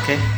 Oke.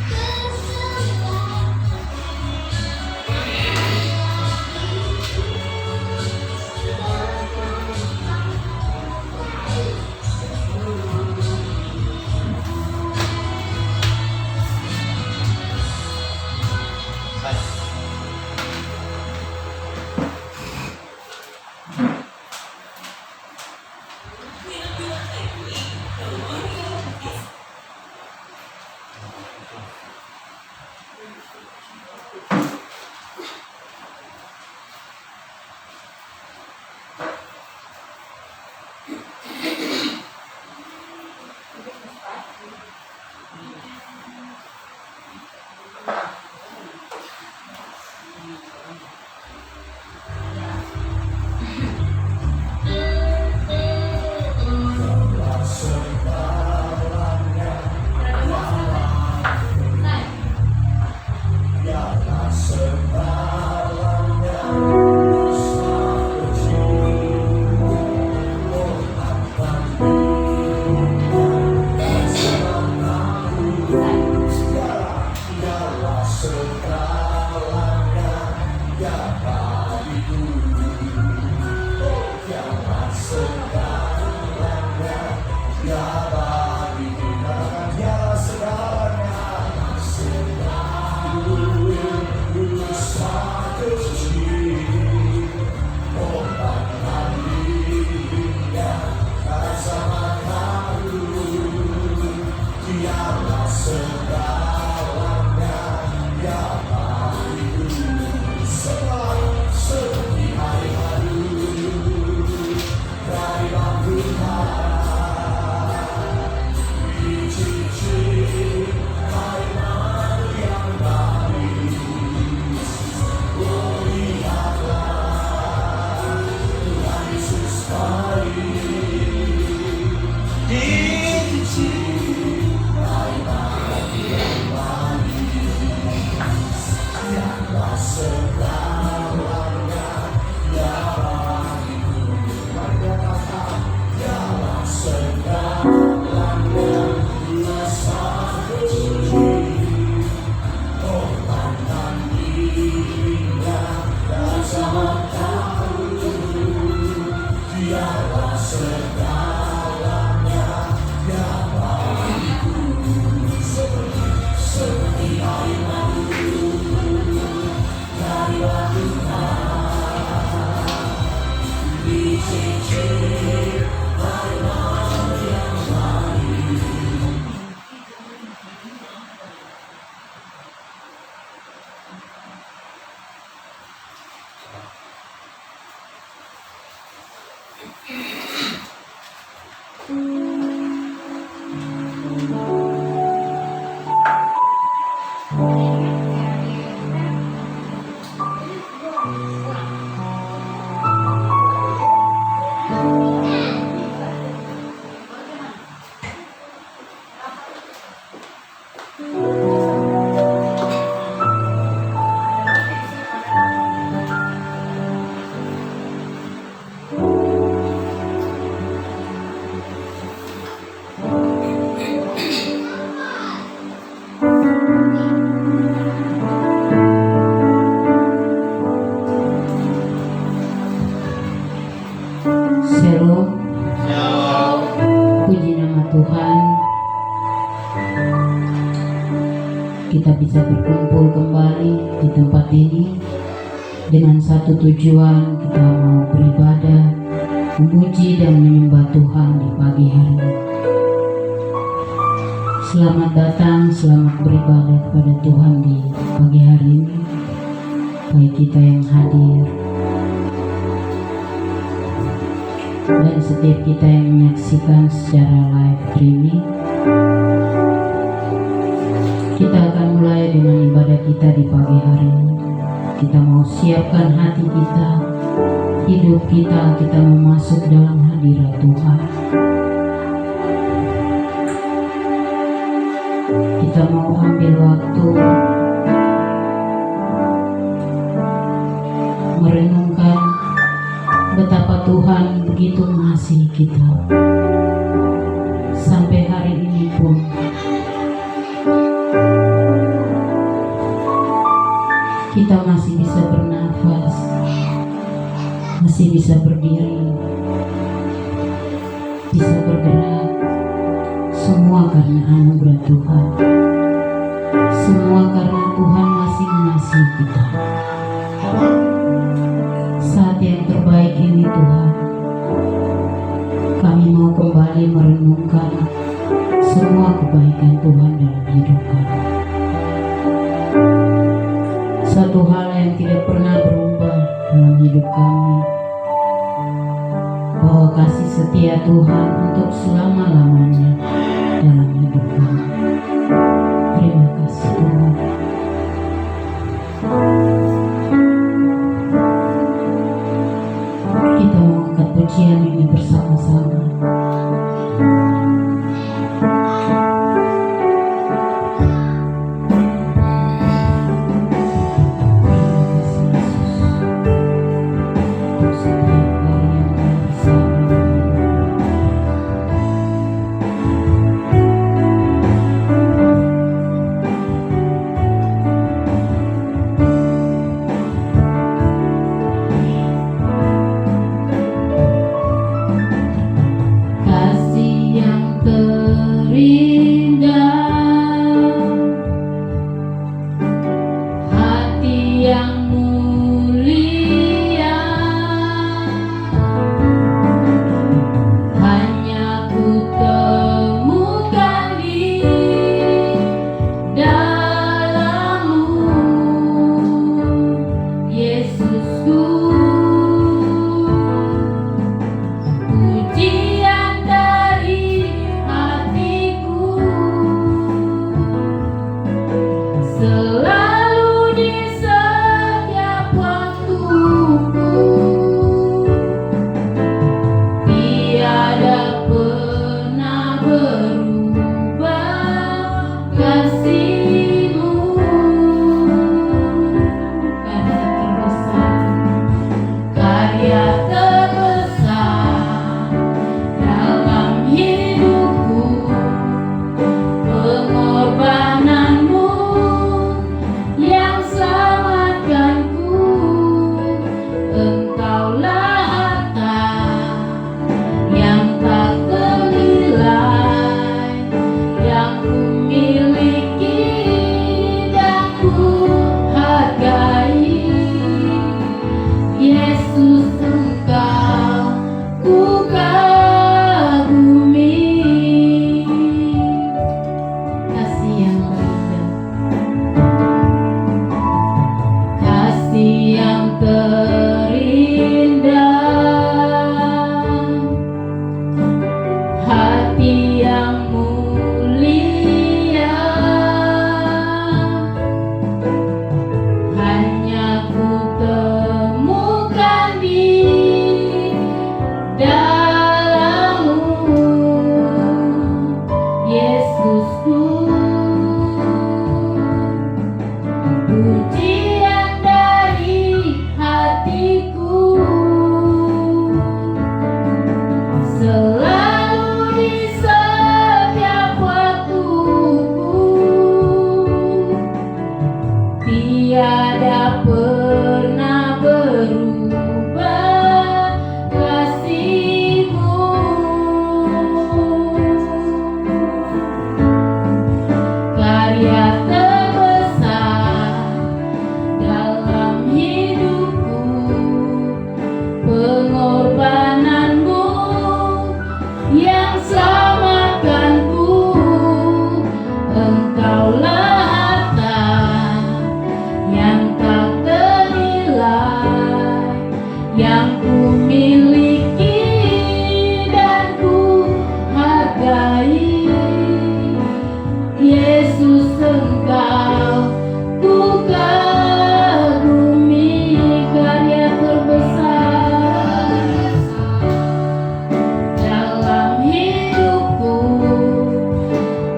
Shalom. Puji nama Tuhan, kita bisa berkumpul kembali di tempat ini dengan satu tujuan, kita mau beribadah, memuji dan menyembah Tuhan di pagi hari ini. Selamat datang, selamat beribadah kepada Tuhan di pagi hari ini, baik kita yang hadir dan setiap kita yang menyaksikan secara live streaming. Kita akan mulai dengan ibadah kita di pagi hari ini. Kita mau siapkan hati kita, hidup kita, kita mau masuk dalam hadirat Tuhan. Kita mau ambil waktu merenungkan betapa Tuhan begitu mengasihi kita. Sampai hari ini pun kita masih bisa bernafas, masih bisa berdiri, bisa bergerak. Semua karena anugerah Tuhan. Semua karena Tuhan masih mengasihi kita. Saat yang terbaik ini Tuhan, kami mau kembali merenungkan semua kebaikan Tuhan dalam hidup kami. Satu hal yang tidak pernah berubah dalam hidup kami, bahwa kasih setia Tuhan untuk selama-lamanya dalam hidup kami. Terima kasih Tuhan. Kita mau angkat pujian ini bersama-sama.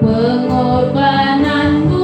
Pengorbananmu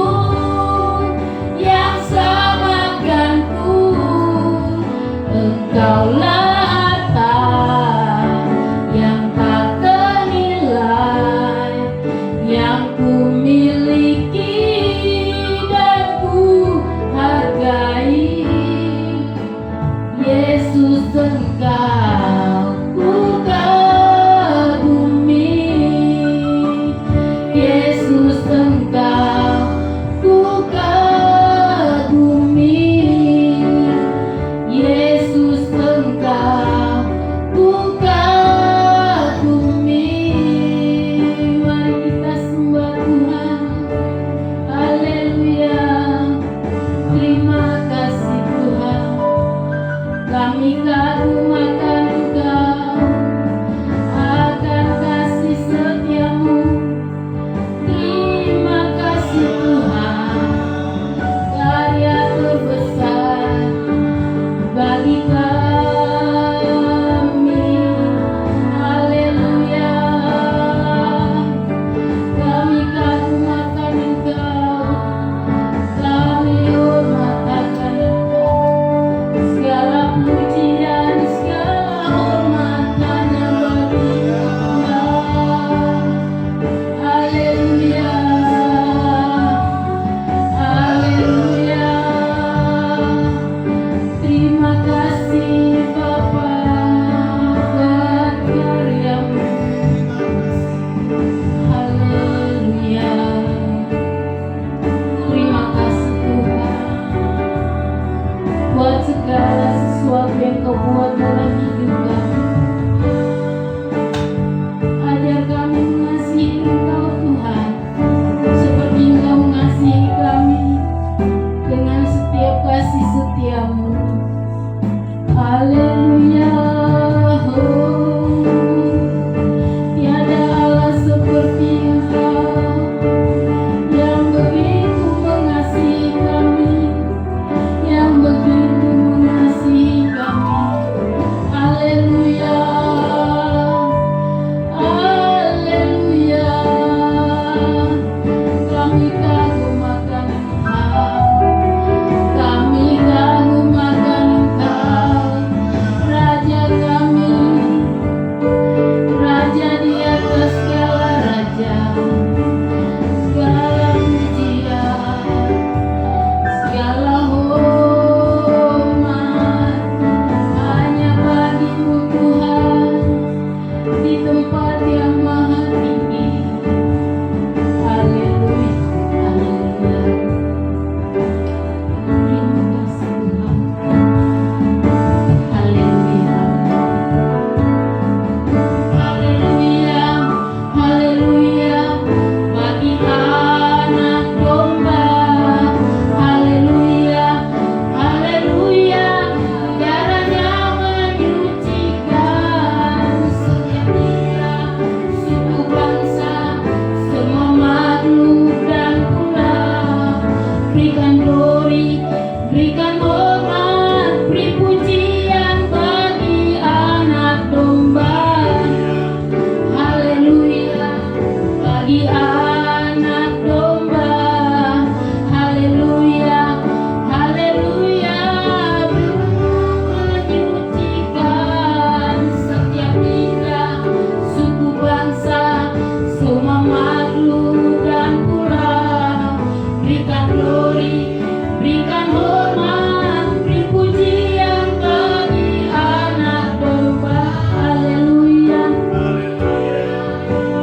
berikan glory, berikan hormat, beri pujian bagi anak domba. Haleluya,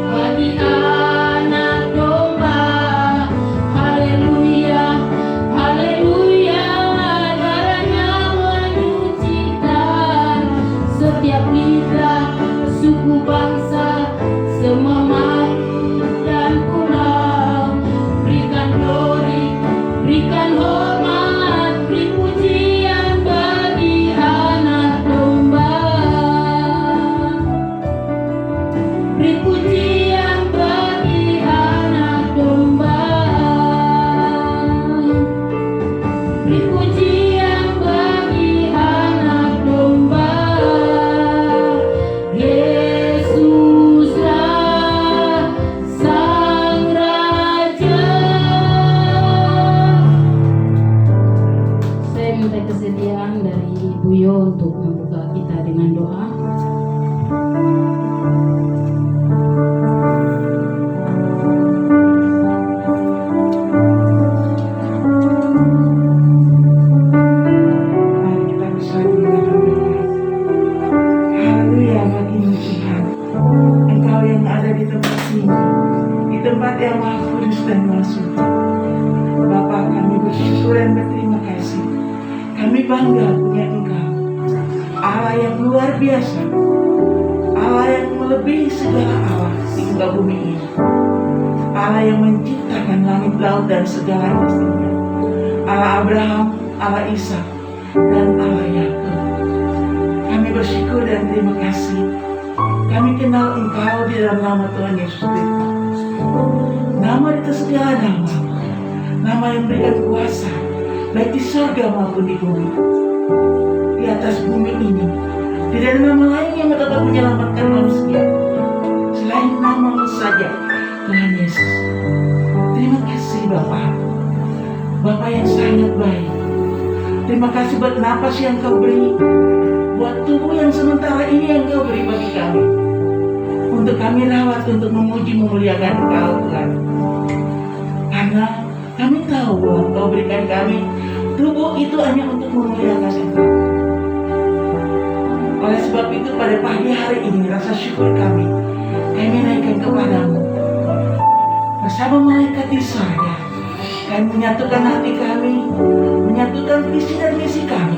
bagi anak domba. Haleluya, haleluya, darahnya menyucikan setiap lidah, suku, bangsa, semua makhluk dan pulau. Berikan glory, berikan hormat, beri pujian bagi anak domba. Beri pujian bagi anak domba. Beri pujian bagi anak domba. Yesuslah Sang Raja. Saya minta kesediaan dari Ibu Yo untuk membuka kita dengan doa. Mari kita bersatu dengan doa. Haleluya, bagimu Tuhan. Engkau yang ada di tempat ini, di tempat yang maha kudus dan maha suci. Bapa, kami bersyukur dan berterima kasih. Kami bangga punya Engkau, Allah yang luar biasa, Allah yang melebihi segala Allah di muka bumi ini, Allah yang menciptakan langit, laut, dan segala isinya, Allah Abraham, Allah Ishak, dan Allah Yakub. Kami bersyukur dan terima kasih. Kami kenal Engkau di dalam nama Tuhan Yesus Kristus. Nama itu segala nama, nama yang berikan kuasa, baik di surga maupun di bumi. Di atas bumi ini, tidak ada nama lain yang dapat menyelamatkan manusia selain nama-Mu saja, Tuhan Yesus. Terima kasih Bapa, Bapa yang sangat baik. Terima kasih buat napas yang Kau beri, buat tubuh yang sementara ini yang Kau beri bagi kami, untuk kami rawat, untuk memuji memuliakan Engkau Tuhan. Karena kami tahu bahwa Kau berikan kami tubuh itu hanya untuk memuliakan Engkau. Oleh sebab itu pada pagi hari ini rasa syukur kami naikkan kepadamu bersama malaikat di surga. Kami menyatukan hati kami, menyatukan visi dan misi kami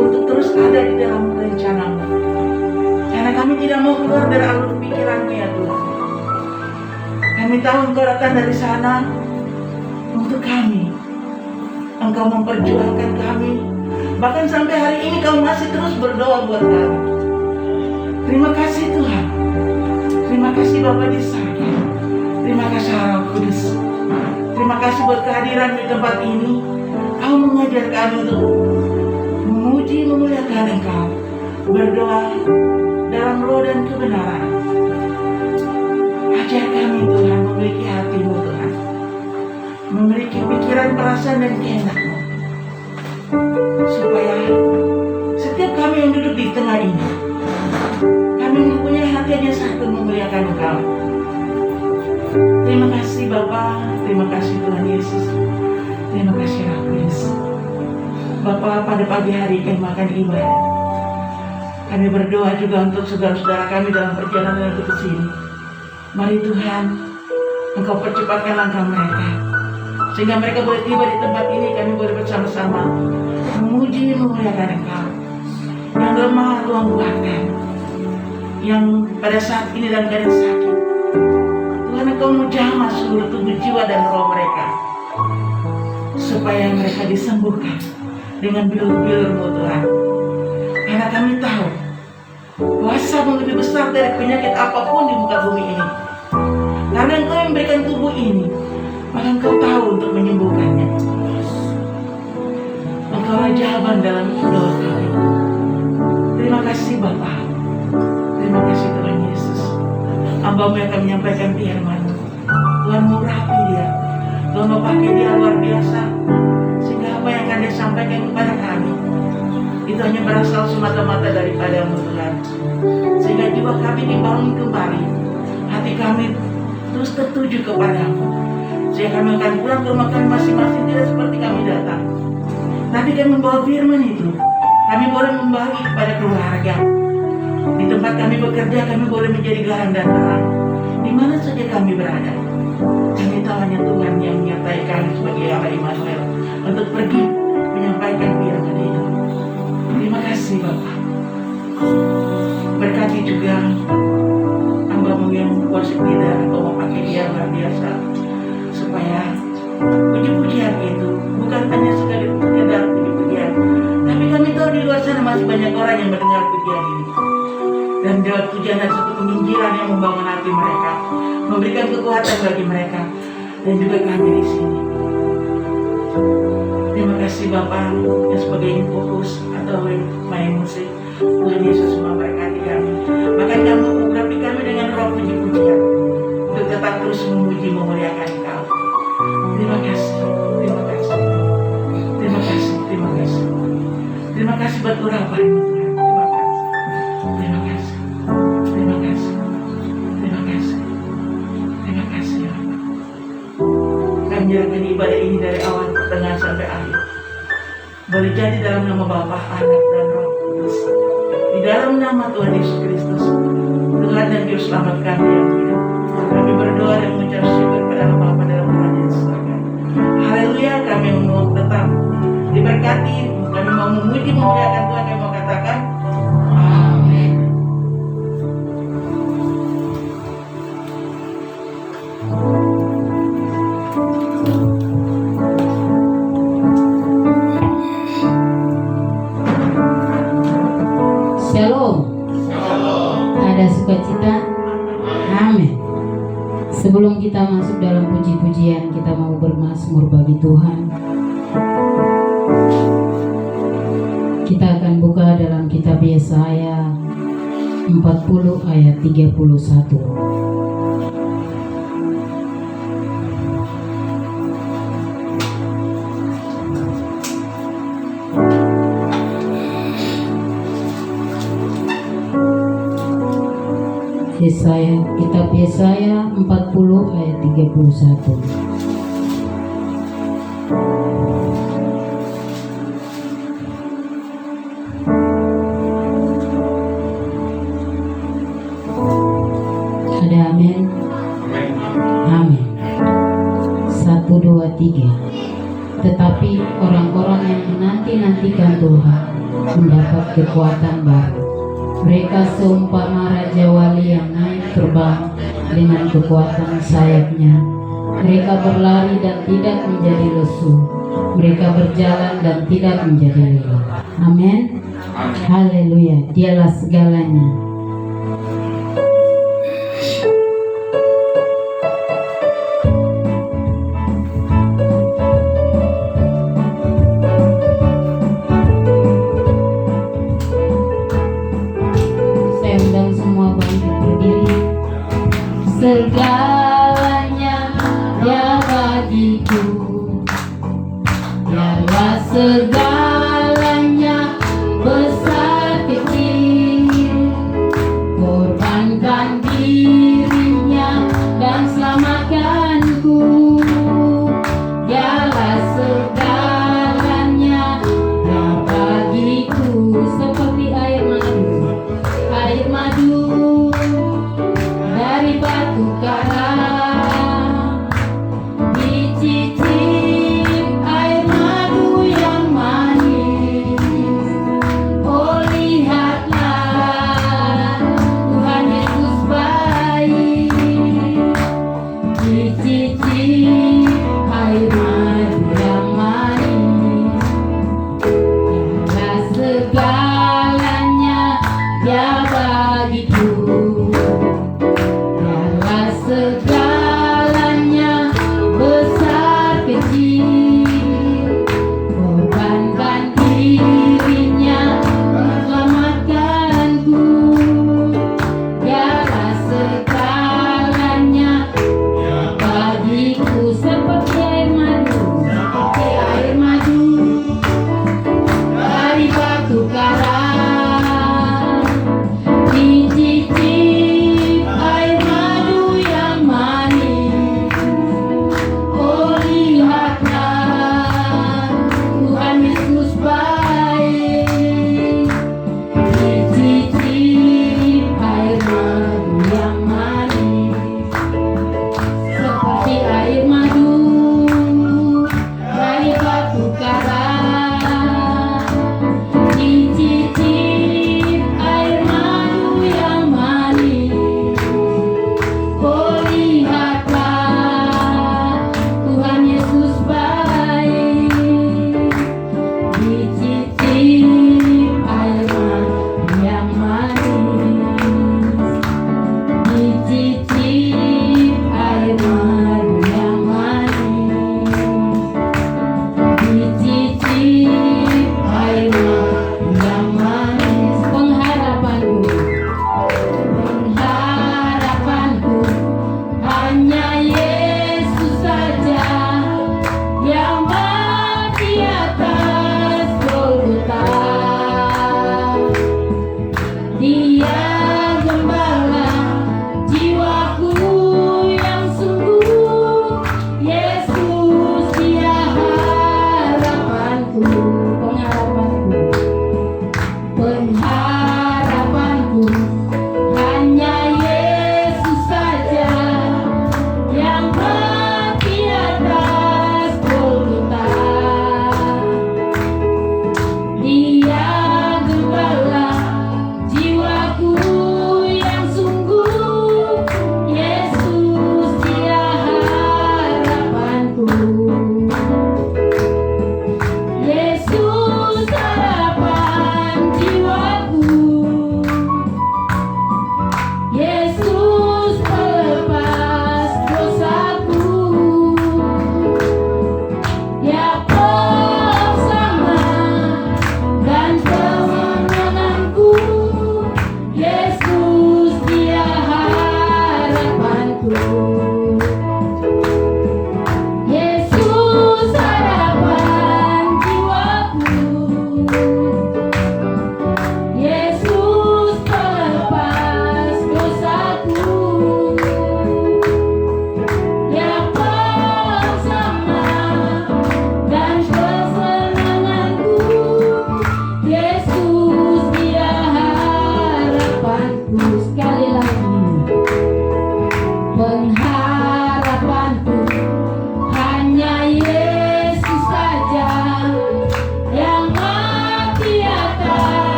untuk terus ada di dalam rencana-Mu. Karena kami tidak mau keluar dari alur pikiran-Mu ya Tuhan. Kami tahu Engkau datang dari sana untuk kami. Engkau memperjuangkan kami. Bahkan sampai hari ini Kau masih terus berdoa buat kami. Terima kasih Tuhan. Terima kasih Bapa di surga. Terima kasih Roh Kudus. Terima kasih buat kehadiran di tempat ini. Kau mengajar kami untuk memuji, memuliakan Engkau, berdoa dalam roh dan kebenaran. Ajar kami Tuhan memiliki hati-Mu Tuhan, memiliki pikiran, perasaan dan kehendak-Mu, supaya setiap kami yang duduk di tengah ini, kami mempunyai hati hanya satu, memuliakan Engkau. Terima kasih Bapa, terima kasih Tuhan Yesus, terima kasih Roh Kudus. Bapa, pada pagi hari kami makan ibadah. Kami berdoa juga untuk saudara-saudara kami dalam perjalanan ke sini. Mari Tuhan, Engkau percepatkan langkah mereka, sehingga mereka boleh tiba di tempat ini. Kami boleh bersama-sama memuji, memuliakan Engkau yang lemah Tuhan kuatkan, yang pada saat ini dalam keadaan sakit. Tuhan, Engkau menjamah seluruh tubuh, jiwa dan roh mereka, supaya mereka disembuhkan dengan bilur-bilur-Mu Tuhan. Karena kami tahu kuasa-Mu lebih besar dari penyakit apapun di muka bumi ini. Karena Engkau yang memberikan tubuh ini, maka Engkau tahu untuk menyembuhkannya. Engkaulah jawaban dalam doa kami. Terima kasih Bapa. Terima kasih Tuhan Yesus. Hamba-Mu yang akan menyampaikan firman. Tuhan mengurapi dia, Tuhan memakai dia luar biasa, sehingga apa yang akan dia sampaikan kepada kami itu hanya berasal semata-mata daripada-Mu Tuhan. Sehingga jiwa kami dibangun kembali, hati kami terus tertuju kepada-Mu, Sehingga kami akan pulang ke rumah kami masing-masing, tidak seperti kami datang. Tapi kami membawa firman itu, kami boleh membagi kepada keluarga. Di tempat kami bekerja, kami boleh menjadi garang dan terang. Di mana saja kami berada, kami tahu hanya Tuhan yang menyertai kami sebagai Allah Immanuel untuk pergi menyampaikan firman itu. Terima kasih Bapak. Berkati juga hamba-Mu yang worship leader atau memakai dia luar biasa, supaya puji-pujian itu bukan hanya sekali sekedar puji-pujian, tapi kami tahu di luar sana masih banyak orang yang mendengar pujian ini. Dan lewat pujian dan satu penginjilan yang membangun hati mereka, memberikan kekuatan bagi mereka, dan juga kami di sini. Terima kasih Bapak yang sebagai fokus atau main musik. Tuhan Yesus memberkati kami. Bahkan kamu urapi kami dengan roh puji-pujian untuk tetap terus memuji memuliakan Engkau. Terima kasih, terima kasih, terima kasih, terima kasih, terima kasih buat urapan-Mu Tuhan. Terima kasih, terima kasih, terima kasih, terima kasih ya Allah. Kami menjalankan ibadah ini dari awal pertengahan sampai akhir. Boleh jadi dalam nama Bapa, Anak, dan Roh Kudus. Di dalam nama Tuhan Yesus Kristus, Tuhan dan Juru Selamat kami yang hidup. Kami berdoa dan mengucap syukur kepada Allah Bapa dalam Tuhan Yesus. Haleluya, kami mau tetap diberkati, kami mau memuji memuliakan Tuhan, kami mau katakan amin. Shalom. Ada sukacita? Amin. Sebelum kita masuk dalam puji-pujian, kita mau bermazmur bagi Tuhan. Kita akan buka dalam kitab Yesaya 40 ayat 31. Kitab Yesaya 40 ayat 31. Ada amin? Amin. 1, 2, 3. Tetapi orang-orang yang menanti-nantikan Tuhan mendapat kekuatan baru. Mereka seumpama raja wali yang naik terbang dengan kekuatan sayapnya. Mereka berlari dan tidak menjadi lesu. Mereka berjalan dan tidak menjadi lelah. Amin. Haleluya. Dialah segalanya. Segalanya ya bagiku, dialah segalanya besar kecil, korbankan dirinya dan selamatkanku. Dialah segalanya ya bagiku, seperti air madu dari batu karang, dicicip air madu yang manis.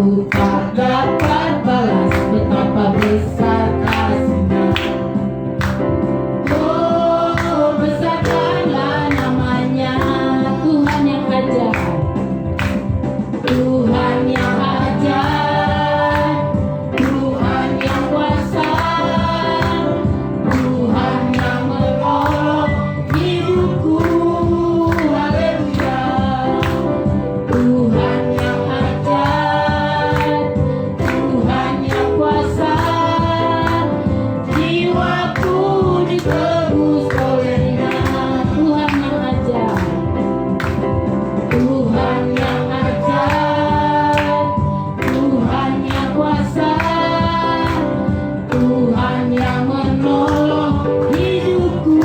Ku tak dapat balas betapa besar kasih-Nya. Oh, besarkanlah namanya, Tuhan yang ajaib, Tuhan yang ajaib, Tuhan yang kuasa, Tuhan yang menolong hidupku. Haleluya. Tuhan yang ajaib, Tuhan yang kuasa, jiwaku ditebus oleh-Nya. Tuhan yang ajaib, Tuhan yang ajaib, Tuhan yang kuasa, Tuhan yang menolong hidupku.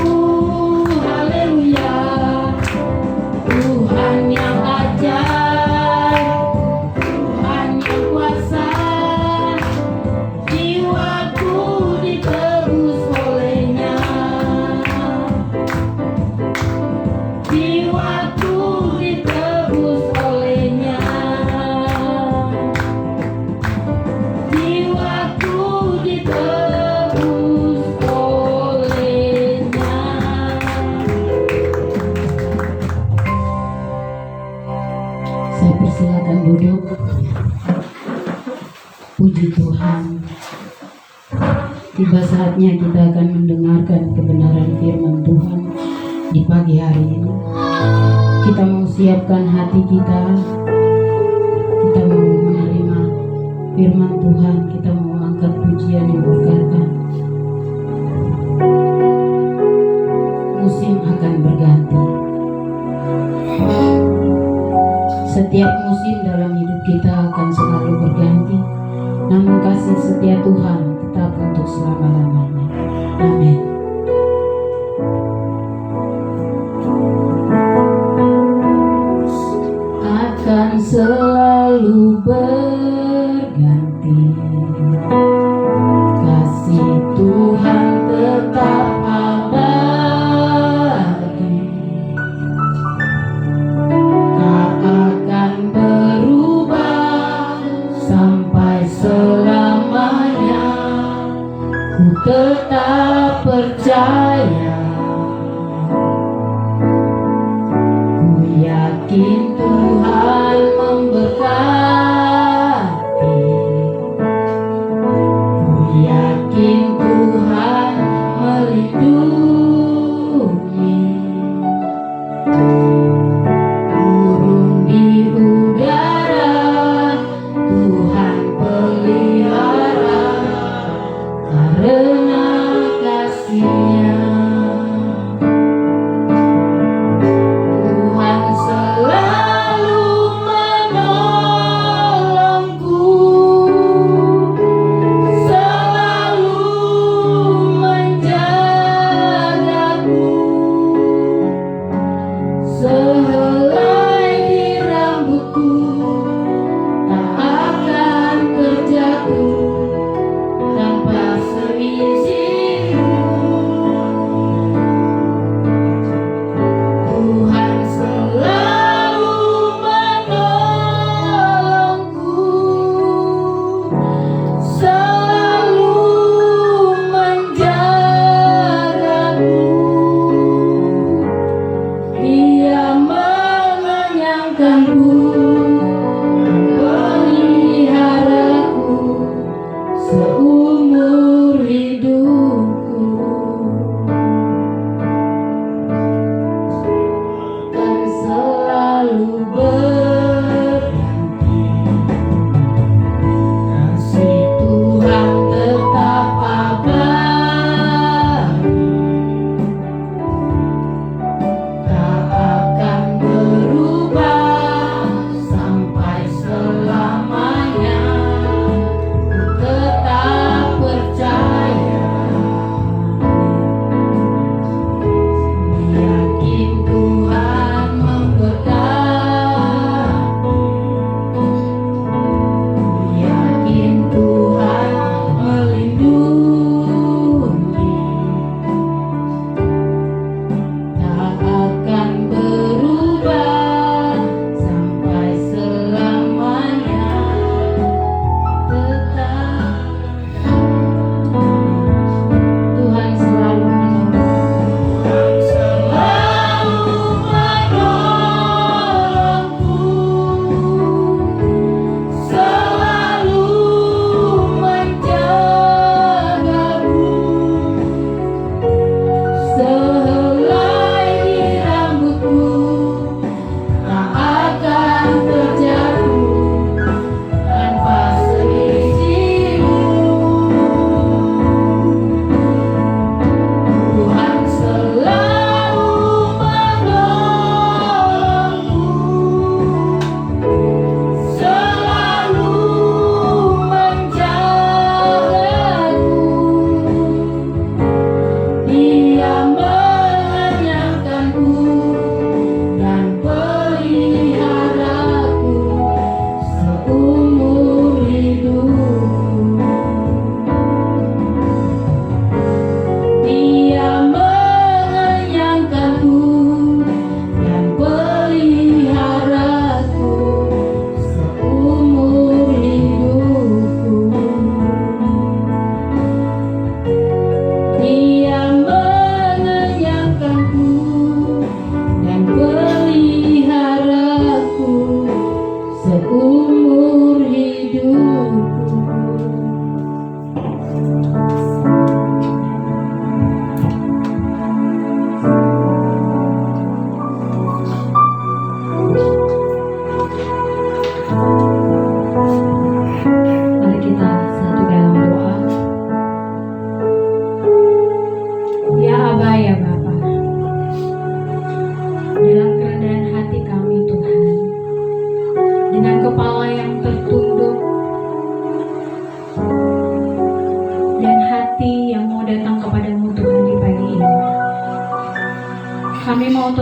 Haleluya. Tuhan yang ajaib, Tuhan yang kuasa, jiwaku ditebus oleh-Nya. Jiwaku ditebus oleh-Nya. Jiwaku ditebus oleh-Nya. Saya persilakan duduk. Puji Tuhan. Tiba saatnya kita akan mendengarkan kebenaran firman Tuhan di pagi hari ini. Kita mau siapkan hati kita. Kita mau menerima firman Tuhan. Kita mau angkat pujian yang berkata, musim akan berganti. Setiap musim dalam hidup kita akan selalu berganti, namun kasih setia Tuhan tetap untuk selama-lamanya. Amin. Akan selalu berganti, kasih Tuhan tetap abadi, tak akan berubah sampai selamanya. Ku tetap percaya, ku yakin Tuhan memberkati, ku yakin Tuhan melindungi. Burung di udara Tuhan pelihara, karena kasih-Nya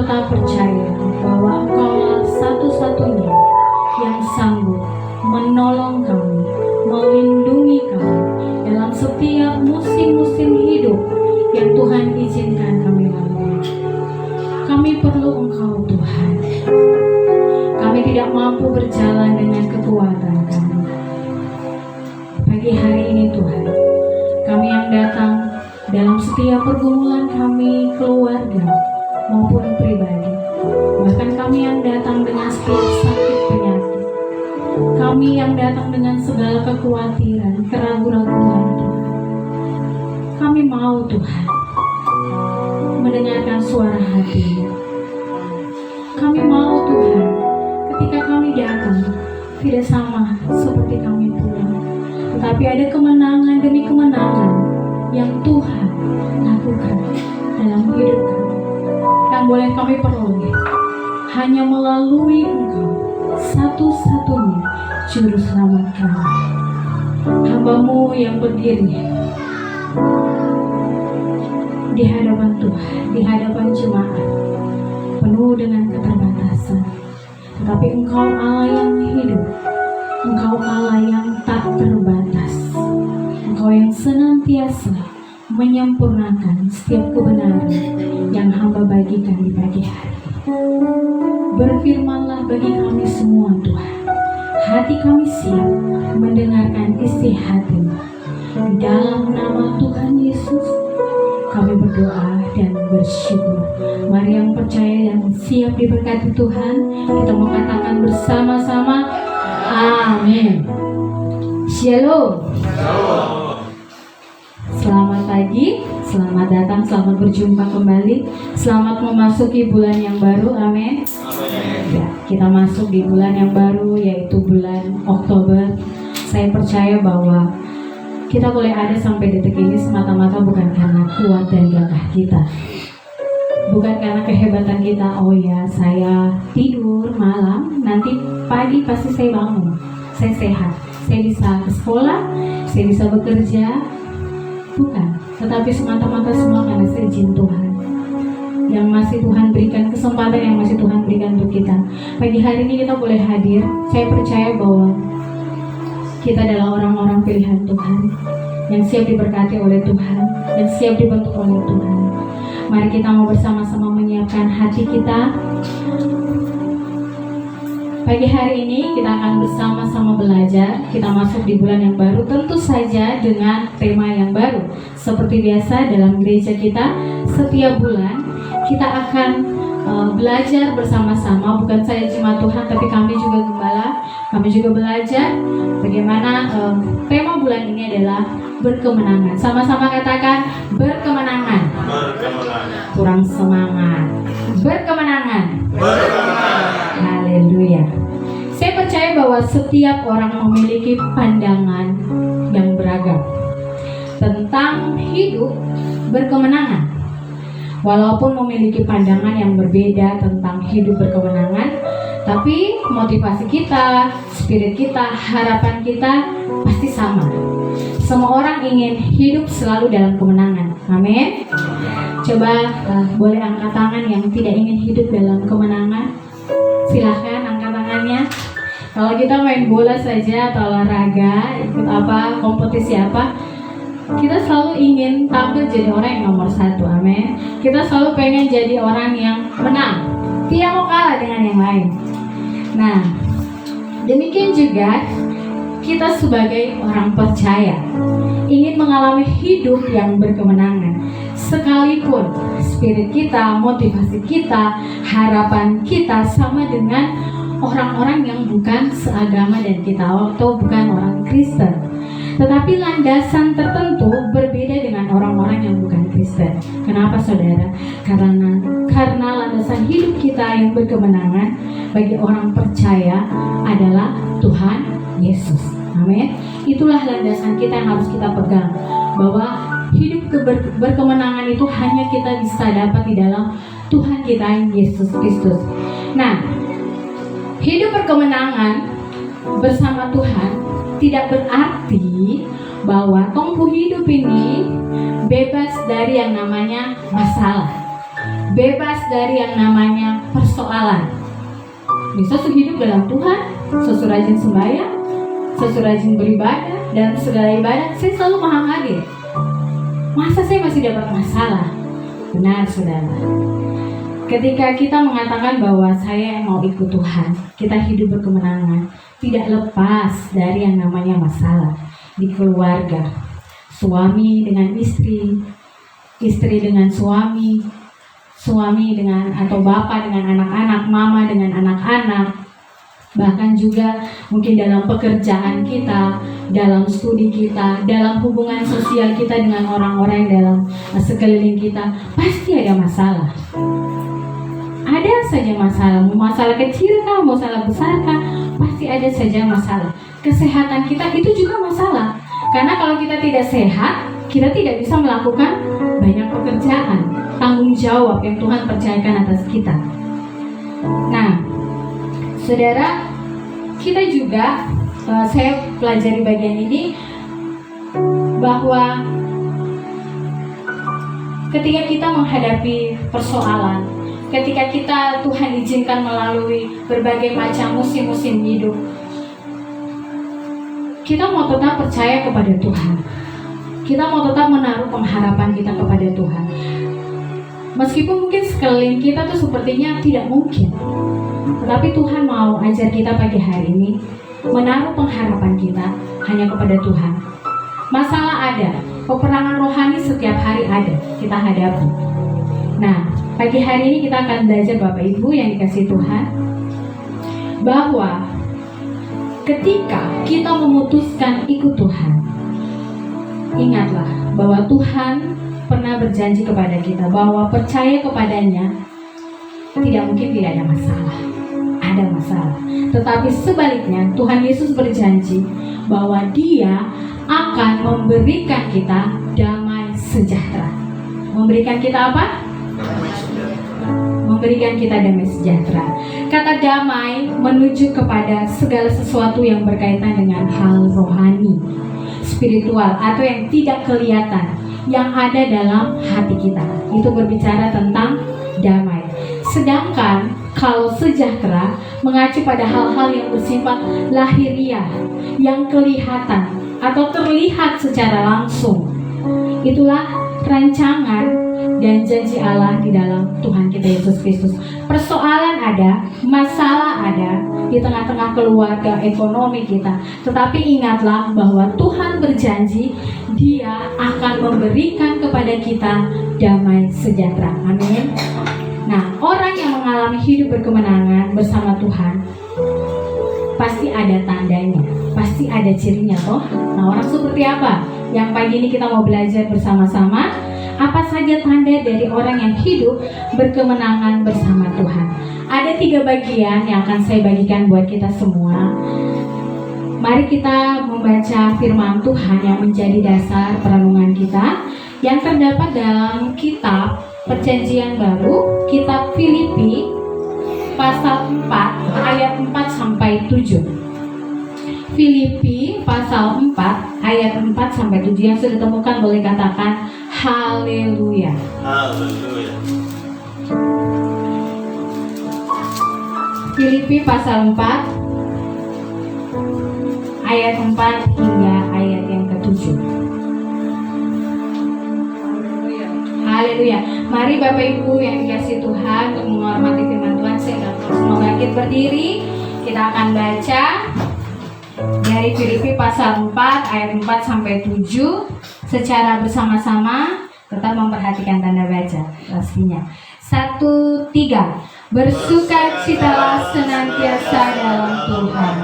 tetap percaya bahwa Engkaulah satu-satunya yang sanggup menolong kami, melindungi kami dalam setiap musim-musim hidup yang Tuhan izinkan kami lalui. Kami perlu Engkau, Tuhan. Kami tidak mampu berjalan dengan kekuatan kami. Pagi hari ini, Tuhan, kami yang datang dalam setiap pergumulan kami, keluarga maupun pribadi, bahkan kami yang datang dengan setiap sakit penyakit, kami yang datang dengan segala kekhawatiran, keraguan-raguan, Tuhan, kami mau, Tuhan, mendengarkan suara hati-Mu. Kami mau, Tuhan, ketika kami datang tidak sama seperti kami pulang, tetapi ada kemenangan demi kemenangan yang Tuhan lakukan dalam hidup kami, yang boleh kami peroleh hanya melalui Engkau, satu-satunya Juru Selamat kami. Hamba-Mu yang berdiri di hadapan Tuhan, di hadapan jemaat, penuh dengan keterbatasan, tetapi Engkau Allah yang hidup, Engkau Allah yang tak terbatas, Engkau yang senantiasa menyempurnakan setiap kebenaran yang hamba bagikan di pagi hari. Berfirmanlah bagi kami semua, Tuhan. Hati kami siap mendengarkan isi hati-Mu. Di dalam nama Tuhan Yesus kami berdoa dan bersyukur. Mari yang percaya dan siap diberkati Tuhan, kita mengatakan bersama-sama, amin. Shalom. Selamat pagi, selamat datang, selamat berjumpa kembali, selamat memasuki bulan yang baru, amin. Ya, kita masuk di bulan yang baru, yaitu bulan Oktober. Saya percaya bahwa kita boleh ada sampai detik ini semata-mata bukan karena kuat dan gagah kita, bukan karena kehebatan kita. Oh ya, saya tidur malam, nanti pagi pasti saya bangun, saya sehat, saya bisa ke sekolah, saya bisa bekerja. Bukan, tetapi semata-mata semua karena seizin Tuhan yang masih Tuhan berikan, kesempatan yang masih Tuhan berikan untuk kita. Pagi hari ini kita boleh hadir. Saya percaya bahwa kita adalah orang-orang pilihan Tuhan yang siap diberkati oleh Tuhan, yang siap dibentuk oleh Tuhan. Mari kita mau bersama-sama menyiapkan hati kita. Pagi hari ini kita akan bersama-sama belajar. Kita masuk di bulan yang baru, tentu saja dengan tema yang baru. Seperti biasa dalam gereja kita, setiap bulan kita akan belajar bersama-sama. Bukan saja jemaat Tuhan, tapi kami juga gembala. Kami juga belajar bagaimana tema bulan ini adalah berkemenangan. Sama-sama katakan berkemenangan. Berkemenangan. Kurang semangat. Berkemenangan. Berkemenangan. Haleluya. Saya percaya bahwa setiap orang memiliki pandangan yang beragam tentang hidup berkemenangan. Walaupun memiliki pandangan yang berbeda tentang hidup berkemenangan, tapi motivasi kita, spirit kita, harapan kita pasti sama. Semua orang ingin hidup selalu dalam kemenangan. Amin. Coba boleh angkat tangan yang tidak ingin hidup dalam kemenangan. Silahkan angkat tangannya. Kalau kita main bola saja atau olahraga, ikut apa, kompetisi apa, kita selalu ingin tampil jadi orang yang nomor 1, amin. Kita selalu pengen jadi orang yang menang, tidak mau kalah dengan yang lain. Nah, demikian juga kita sebagai orang percaya ingin mengalami hidup yang berkemenangan. Sekalipun spirit kita, motivasi kita, harapan kita sama dengan orang-orang yang bukan seagama dan kita, atau bukan orang Kristen, tetapi landasan tertentu berbeda dengan orang-orang yang bukan Kristen. Kenapa saudara? Karena landasan hidup kita yang berkemenangan bagi orang percaya adalah Tuhan Yesus. Amin. Itulah landasan kita yang harus kita pegang, bahwa hidup berkemenangan itu hanya kita bisa dapat di dalam Tuhan kita Yesus Kristus. Nah, hidup berkemenangan bersama Tuhan tidak berarti bahwa tempuh hidup ini bebas dari yang namanya masalah, bebas dari yang namanya persoalan. Bisa sehidup dalam Tuhan, sesurajin sembahyang, sesurajin beribadah, dan segala ibadah, saya selalu maha hadir. Masa saya masih dapat masalah? Benar, saudara. Ketika kita mengatakan bahwa saya mau ikut Tuhan, kita hidup berkemenangan, tidak lepas dari yang namanya masalah di keluarga. Suami dengan istri, istri dengan suami, suami dengan atau bapak dengan anak-anak, mama dengan anak-anak, bahkan juga mungkin dalam pekerjaan kita, dalam studi kita, dalam hubungan sosial kita dengan orang-orang dalam sekeliling kita, pasti ada masalah. Ada saja masalah, mau masalah kecil kah, mau masalah besar kah, pasti ada saja masalah. Kesehatan kita itu juga masalah, karena kalau kita tidak sehat, kita tidak bisa melakukan banyak pekerjaan, tanggung jawab yang Tuhan percayakan atas kita. Nah, saudara, kita juga, saya pelajari bagian ini, bahwa ketika kita menghadapi persoalan, ketika kita Tuhan izinkan melalui berbagai macam musim-musim hidup, kita mau tetap percaya kepada Tuhan. Kita mau tetap menaruh pengharapan kita kepada Tuhan. Meskipun mungkin sekeliling kita tuh sepertinya tidak mungkin, tetapi Tuhan mau ajar kita pagi hari ini menaruh pengharapan kita hanya kepada Tuhan. Masalah ada, peperangan rohani setiap hari ada, kita hadapi. Nah, pagi hari ini kita akan belajar Bapak Ibu yang dikasihi Tuhan, bahwa ketika kita memutuskan ikut Tuhan, ingatlah bahwa Tuhan pernah berjanji kepada kita bahwa percaya kepadanya tidak mungkin tidak ada masalah. Ada masalah. Tetapi sebaliknya Tuhan Yesus berjanji bahwa Dia akan memberikan kita damai sejahtera. Memberikan kita apa? Memberikan kita damai sejahtera. Kata damai menuju kepada segala sesuatu yang berkaitan dengan hal rohani, spiritual, atau yang tidak kelihatan, yang ada dalam hati kita. Itu berbicara tentang damai. Sedangkan kalau sejahtera mengacu pada hal-hal yang bersifat lahiriah, yang kelihatan atau terlihat secara langsung. Itulah rancangan dan janji Allah di dalam Tuhan kita Yesus Kristus. Persoalan ada, masalah ada di tengah-tengah keluarga, ekonomi kita. Tetapi ingatlah bahwa Tuhan berjanji Dia akan memberikan kepada kita damai sejahtera. Amin. Nah, orang yang mengalami hidup berkemenangan bersama Tuhan pasti ada tandanya, pasti ada cirinya toh. Nah, orang seperti apa? Yang pagi ini kita mau belajar bersama-sama. Apa saja tanda dari orang yang hidup berkemenangan bersama Tuhan? Ada 3 bagian yang akan saya bagikan buat kita semua. Mari kita membaca firman Tuhan yang menjadi dasar perenungan kita, yang terdapat dalam kitab Perjanjian Baru, kitab Filipi pasal 4 ayat 4 sampai 7. Filipi pasal 4 ayat 4 sampai 7. Yang sudah ditemukan boleh katakan haleluya. Haleluya. Filipi pasal 4 ayat 4 hingga ayat yang ke-7. Haleluya. Mari Bapak Ibu yang dikasihi Tuhan, untuk menghormati firman Tuhan, saya akan semua bangkit berdiri. Kita akan baca dari Filipi pasal 4 ayat 4 sampai 7 secara bersama-sama. Tetap memperhatikan tanda baca pastinya. 1, 3. Bersukacitalah senantiasa dalam Tuhan.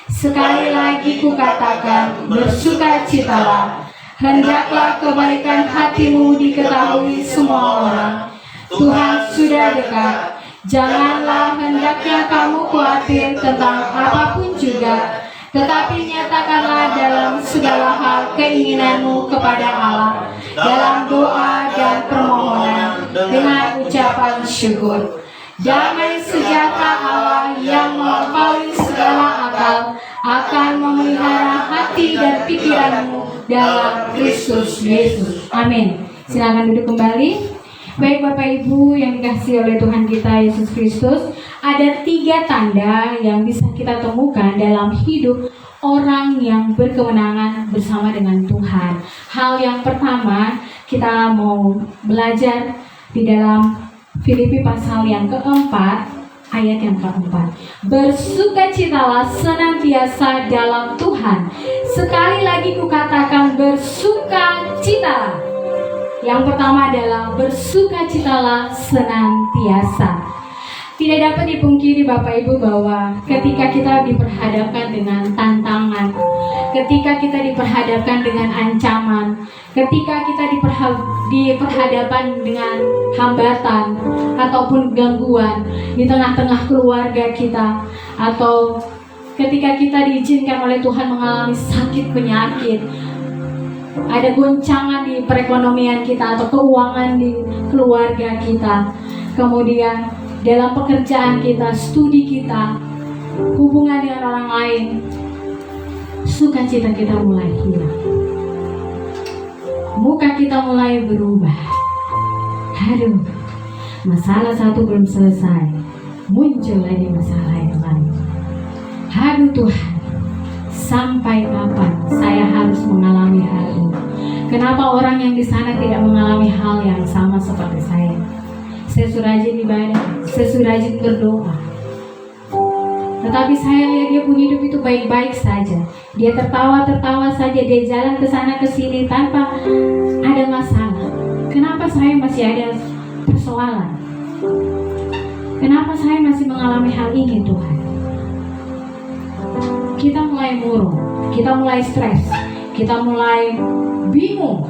Sekali lagi kukatakan, bersukacitalah. Hendaklah kebaikan hatimu diketahui semua orang. Tuhan sudah dekat. Janganlah hendaknya kamu khawatir tentang apapun juga, tetapi nyatakanlah dalam segala hal keinginanmu kepada Allah dalam doa dan permohonan dengan ucapan syukur. Damai sejahtera Allah yang melampaui segala akal akan memelihara hati dan pikiranmu dalam Kristus Yesus. Amin. Silakan duduk kembali. Baik Bapak Ibu yang dikasihi oleh Tuhan kita Yesus Kristus, ada 3 tanda yang bisa kita temukan dalam hidup orang yang berkemenangan bersama dengan Tuhan. Hal yang pertama, kita mau belajar di dalam Filipi pasal yang keempat, ayat yang keempat. Bersukacitalah senantiasa dalam Tuhan. Sekali lagi kukatakan, bersukacitalah. Yang pertama adalah bersukacitalah senantiasa. Tidak dapat dipungkiri Bapak Ibu bahwa ketika kita diperhadapkan dengan tantangan, ketika kita diperhadapkan dengan ancaman, ketika kita diperhadapkan dengan hambatan ataupun gangguan di tengah-tengah keluarga kita, atau ketika kita diizinkan oleh Tuhan mengalami sakit penyakit, ada goncangan di perekonomian kita atau keuangan di keluarga kita, kemudian dalam pekerjaan kita, studi kita, hubungan dengan orang lain, sukacita kita mulai hilang, muka kita mulai berubah. Aduh, masalah satu belum selesai, muncul lagi masalah yang lain. Aduh Tuhan, sampai kapan saya harus mengalami hal ini? Kenapa orang yang di sana tidak mengalami hal yang sama seperti saya? Saya sudah rajin ibadah, saya sudah rajin berdoa, tetapi saya lihat dia punya hidup itu baik-baik saja. Dia tertawa-tertawa saja, dia jalan ke sana ke sini tanpa ada masalah. Kenapa saya masih ada persoalan? Kenapa saya masih mengalami hal ini, Tuhan? Kita mulai murung, kita mulai stres, kita mulai bingung,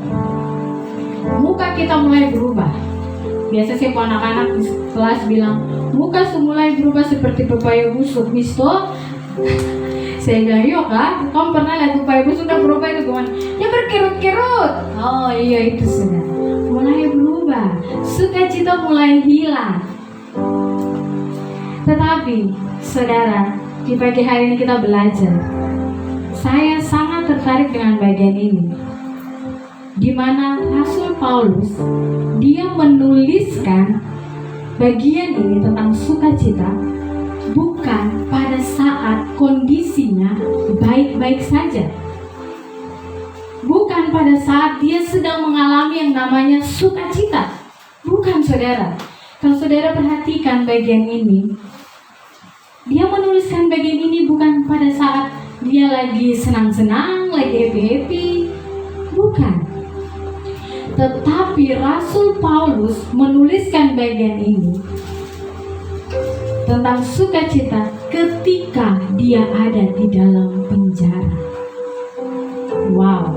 muka kita mulai berubah. Biasa sih anak-anak di kelas bilang, muka mulai berubah seperti pepaya busuk, Misto. Saya bilang, yuk Kak, kamu pernah lihat pepaya busuk udah berubah itu gimana? Ya berkerut-kerut. Oh iya, itu sudah mulai berubah, sukacita mulai hilang. Tetapi saudara, di pagi hari ini kita belajar. Saya sangat tertarik dengan bagian ini, di mana Rasul Paulus dia menuliskan bagian ini tentang sukacita bukan pada saat kondisinya baik-baik saja, bukan pada saat dia sedang mengalami yang namanya sukacita, bukan saudara. Kalau saudara perhatikan bagian ini, dia menuliskan bagian ini bukan pada saat dia lagi senang-senang, lagi happy-happy, bukan. Tetapi Rasul Paulus menuliskan bagian ini tentang sukacita ketika dia ada di dalam penjara. Wow,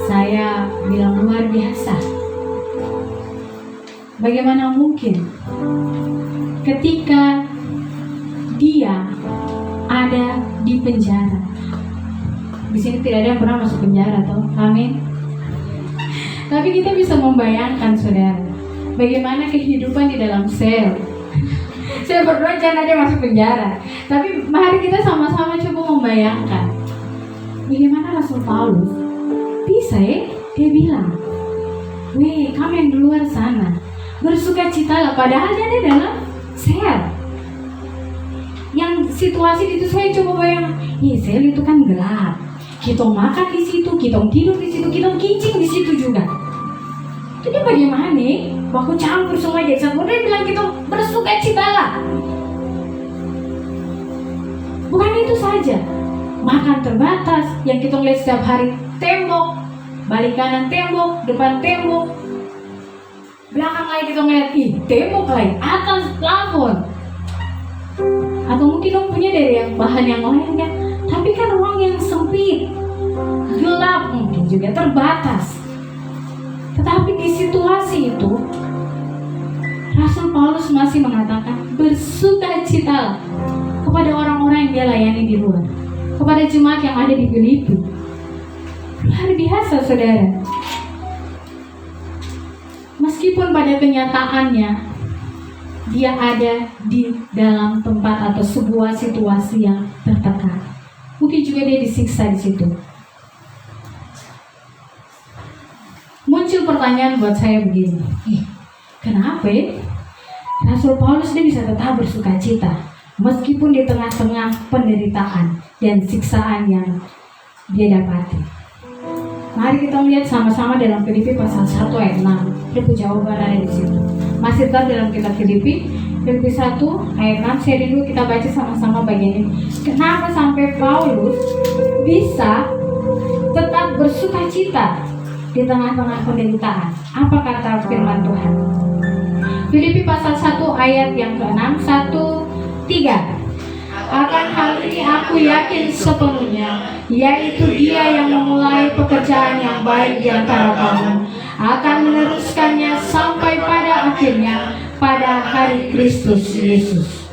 saya bilang luar biasa. Bagaimana mungkin ketika dia ada di penjara? Di sini tidak ada yang pernah masuk penjara, toh? Amin. Tapi kita bisa membayangkan, saudara, bagaimana kehidupan di dalam sel. Saya berdoa jangan ada yang masuk penjara. Tapi mari kita sama-sama coba membayangkan bagaimana Rasul Paulus bisa dia bilang, weh, kamu yang di luar sana bersukacitalah, padahal dia ada dalam sel. Yang situasi itu saya coba bayangkan, sel itu kan gelap. Kita makan di situ, kita tidur di situ, kita kincing di situ juga. Jadi bagaimana nih? Baku campur semua jadi satu. Dia bilang kita bersukacitalah. Bukan itu saja, makan terbatas. Yang kita lihat setiap hari, tembok, balik kanan tembok, depan tembok, belakang lagi kita ngeliat tembok lagi, atas plafon. Atau mungkin dong punya dari yang bahan yang lain kan. Tapi kan ruang yang sempit, gelap, mungkin juga terbatas. Tetapi di situasi itu Rasul Paulus masih mengatakan bersukacitalah kepada orang-orang yang dia layani di luar, kepada jemaat yang ada di Filipi. Luar biasa, saudara. Meskipun pada kenyataannya dia ada di dalam tempat atau sebuah situasi yang tertekan, mungkin juga dia disiksa di situ. Muncul pertanyaan buat saya begini, Kenapa? Rasul Paulus dia bisa tetap bersuka cita meskipun di tengah-tengah penderitaan dan siksaan yang dia dapati. Mari kita lihat sama-sama dalam Filipi pasal 1 ayat 6. Dia jawaban ada di situ. Masih tetap dalam kitab Filipi 1 ayat 6. Seri dulu kita baca sama-sama bagian ini. Kenapa sampai Paulus bisa tetap bersuka cita di tengah-tengah penderitaan? Apa kata firman Tuhan? Filipi pasal 1 ayat yang ke-6, 1-3. Akan hal ini aku yakin sepenuhnya, yaitu Dia yang memulai pekerjaan yang baik di antara kamu akan meneruskannya sampai pada akhirnya pada hari Kristus Yesus.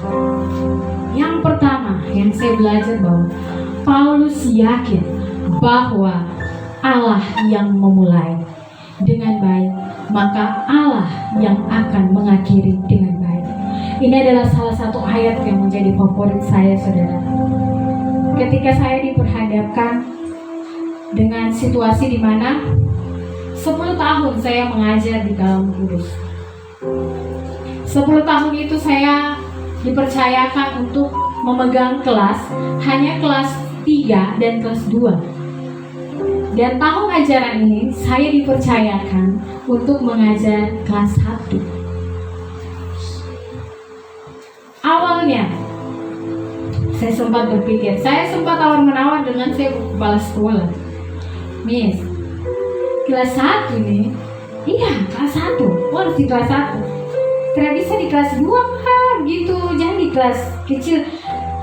Yang pertama yang saya belajar bahwa Paulus yakin bahwa Allah yang memulai dengan baik, maka Allah yang akan mengakhiri dengan baik. Ini adalah salah satu ayat yang menjadi favorit saya, saudara. Ketika saya diperhadapkan dengan situasi di mana 10 tahun saya mengajar di Kalam Kudus. 10 tahun itu saya dipercayakan untuk memegang kelas, hanya kelas 3 dan kelas 2. Dan tahun ajaran ini saya dipercayakan untuk mengajar kelas 1. Awalnya saya sempat berpikir, saya sempat tawar-menawar dengan saya kepala sekolah. Miss, kelas 1 ini, iya kelas 1, harus di kelas 1. Tidak bisa di kelas 2 kan, gitu, jangan di kelas kecil.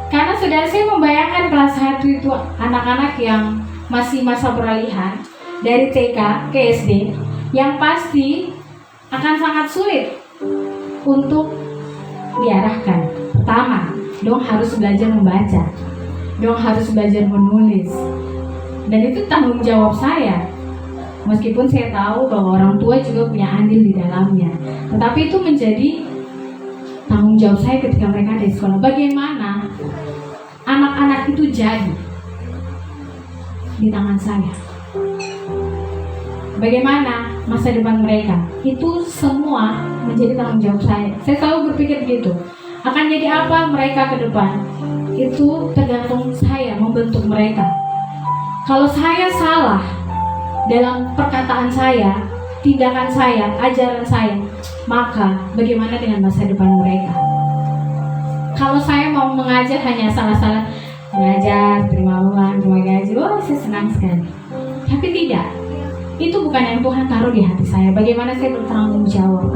Karena saudara saya membayangkan kelas 1 itu anak-anak yang masih masa peralihan dari TK ke SD, yang pasti akan sangat sulit untuk diarahkan. Pertama, dong harus belajar membaca, dong harus belajar menulis, dan itu tanggung jawab saya. Meskipun saya tahu bahwa orang tua juga punya andil di dalamnya, tetapi itu menjadi tanggung jawab saya ketika mereka ada di sekolah. Bagaimana anak-anak itu jadi di tangan saya? Bagaimana masa depan mereka? Itu semua menjadi tanggung jawab saya. Saya selalu berpikir begitu. Akan jadi apa mereka ke depan? Itu tergantung saya membentuk mereka. Kalau saya salah dalam perkataan saya, tindakan saya, ajaran saya, maka bagaimana dengan masa depan mereka? Kalau saya mau mengajar hanya salah-salah, mengajar, terima uang, terima gaji, oh saya senang sekali. Tapi tidak. Itu bukan yang Tuhan taruh di hati saya. Bagaimana saya bertanggung jawab?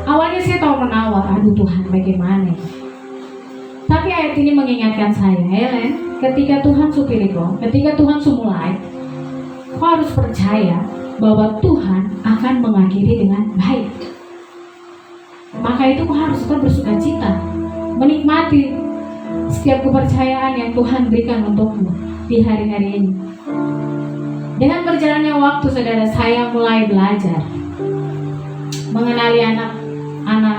Awalnya saya tahu menawar, aduh Tuhan bagaimana? Tapi ayat ini mengingatkan saya, Helen, ketika Tuhan supiriko, ketika Tuhan sumulai, kau harus percaya bahwa Tuhan akan mengakhiri dengan baik. Maka itu kau harus tetap bersuka cita, menikmati setiap kepercayaan yang Tuhan berikan untukmu di hari-hari ini. Dengan berjalannya waktu, saudara, saya mulai belajar mengenali anak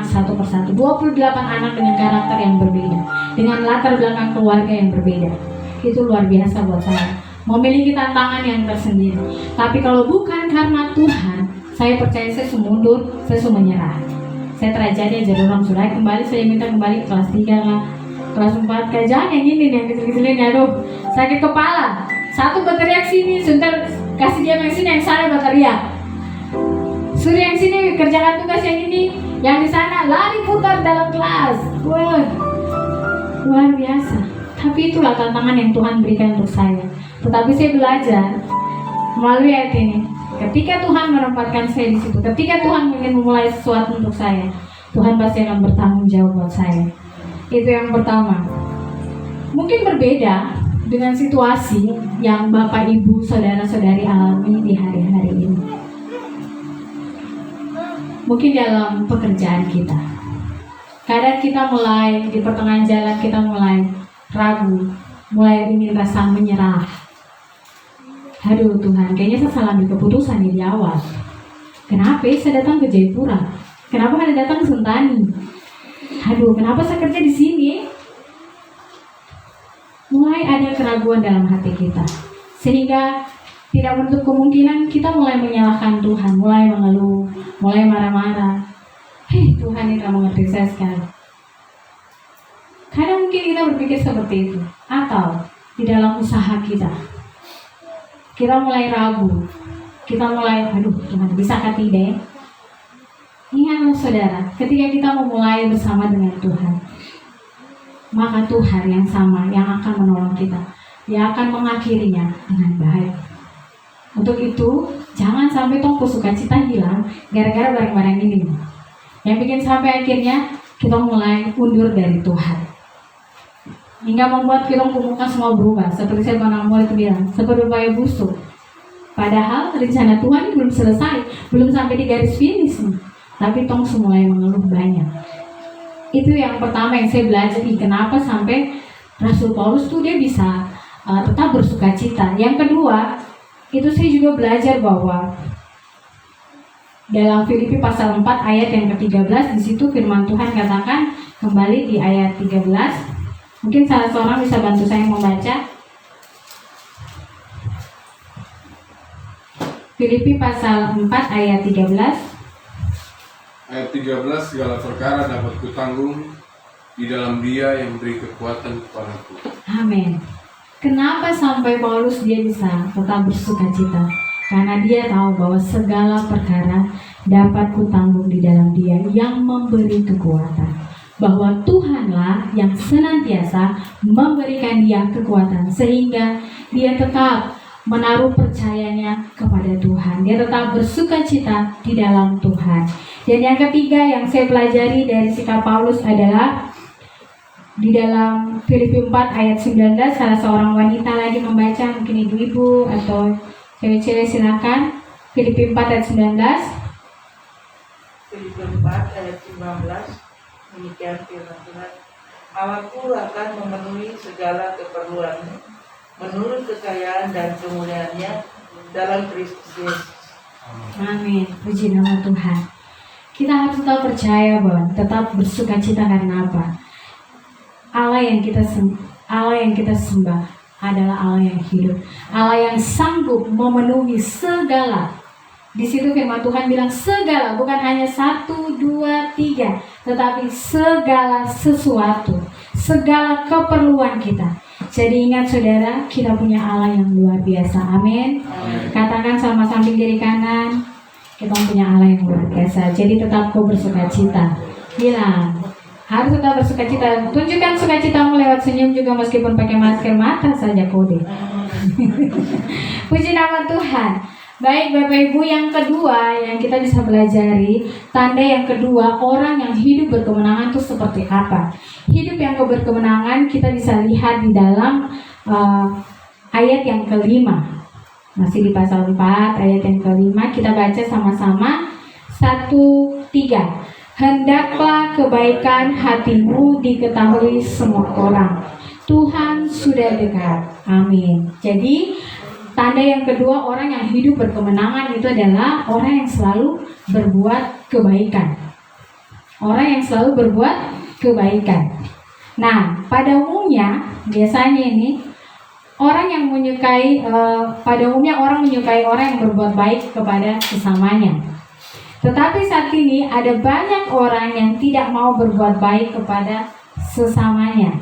satu persatu. 28 anak dengan karakter yang berbeda, dengan latar belakang keluarga yang berbeda. Itu luar biasa buat saya, memiliki tantangan yang tersendiri. Tapi kalau bukan karena Tuhan, saya percaya saya semundur, saya menyerah. Saya terjadi aja orang sudah kembali, saya minta kembali ke kelas 3 lah, kelas 4, kayak jangan yang ini yang kecil-kecilin, aduh sakit kepala. Satu berteriak sini, sebentar kasih dia yang sini, yang sana berteriak. Suruh yang sini kerjakan tugas yang ini, yang di sana lari putar dalam kelas. Wah, luar biasa. Tapi itulah tantangan yang Tuhan berikan untuk saya. Tetapi saya belajar melalui ayat ini. Ketika Tuhan menempatkan saya di situ, ketika Tuhan ingin memulai sesuatu untuk saya, Tuhan pasti akan bertanggung jawab buat saya. Itu yang pertama. Mungkin berbeda dengan situasi yang Bapak, Ibu, Saudara-saudari alami di hari-hari ini. Mungkin dalam pekerjaan kita, kadang kita mulai di pertengahan jalan, kita mulai ragu, mulai ingin rasa menyerah. Aduh Tuhan, kayaknya saya salah ambil keputusan di awal. Kenapa saya datang ke Jayapura? Kenapa saya datang ke Sentani? Aduh, kenapa saya kerja di sini? Mulai ada keraguan dalam hati kita, sehingga tidak menutup kemungkinan kita mulai menyalahkan Tuhan, mulai mengeluh, mulai marah-marah. Tuhan yang mengerti saya sekali. Kadang mungkin kita berpikir seperti itu, atau di dalam usaha kita mulai ragu, kita mulai, aduh Tuhan bisakah tidak ya? Ingatlah saudara, ketika kita memulai bersama dengan Tuhan, maka Tuhan yang sama yang akan menolong kita, yang akan mengakhirinya dengan baik. Untuk itu, jangan sampai tongko sukacita hilang gara-gara barang-barang ini, yang bikin sampai akhirnya kita mulai undur dari Tuhan, hingga membuat kita muka semua berubah. Seperti saya pernah mulai bilang, seperti upaya busuk. Padahal rencana Tuhan belum selesai, belum sampai di garis finish nih. Tapi tong mulai mengeluh banyak. Itu yang pertama yang saya belajar. Kenapa sampai Rasul Paulus tuh dia bisa tetap bersukacita. Yang kedua, itu saya juga belajar bahwa dalam Filipi pasal 4 ayat yang ke-13, di situ firman Tuhan katakan, kembali di ayat 13. Mungkin salah seorang bisa bantu saya membaca. Filipi pasal 4 ayat 13. Ayat 13, segala perkara dapat kutanggung di dalam Dia yang beri kekuatan kepadaku. Amin. Kenapa sampai Paulus dia bisa tetap bersukacita? Karena dia tahu bahwa segala perkara dapat kutanggung di dalam Dia yang memberi kekuatan. Bahwa Tuhanlah yang senantiasa memberikan dia kekuatan, sehingga dia tetap menaruh percayanya kepada Tuhan. Dia tetap bersukacita di dalam Tuhan. Dan yang ketiga yang saya pelajari dari sikap Paulus adalah di dalam Filipi 4 ayat 19, salah seorang wanita lagi membaca, mungkin ibu-ibu atau cewek-cewek silakan. Filipi 4 ayat 19. Filipi 4 ayat 19, demikian firman Tuhan. Allahku akan memenuhi segala keperluanmu menurut kekayaan dan kemuliaannya dalam Kristus Yesus. Amin. Puji nama Tuhan. Kita harus tetap percaya bahwa tetap bersukacita karena apa? Allah yang kita sembah adalah Allah yang hidup, Allah yang sanggup memenuhi segala. Di situ firman Tuhan bilang segala, bukan hanya 1, 2, 3, tetapi segala sesuatu, segala keperluan kita. Jadi ingat saudara, kita punya Allah yang luar biasa. Amin. Katakan sama samping kiri kanan, kita punya Allah yang luar biasa. Jadi tetap kau bersukacita. Bilang, harus tetap bersukacita. Tunjukkan sukacitamu lewat senyum juga meskipun pakai masker mata saja kode. Puji nama Tuhan. Baik Bapak Ibu, yang kedua yang kita bisa pelajari, tanda yang kedua, orang yang hidup berkemenangan itu seperti apa? Hidup yang berkemenangan kita bisa lihat di dalam ayat yang kelima. Masih di pasal 4 ayat yang kelima, kita baca sama-sama 1, 3. Hendaklah kebaikan hatimu diketahui semua orang. Tuhan sudah dekat. Amin. Jadi tanda yang kedua, orang yang hidup berkemenangan itu adalah orang yang selalu berbuat kebaikan. Orang yang selalu berbuat kebaikan. Nah, pada umumnya biasanya ini orang yang menyukai, pada umumnya orang menyukai orang yang berbuat baik kepada sesamanya. Tetapi saat ini ada banyak orang yang tidak mau berbuat baik kepada sesamanya.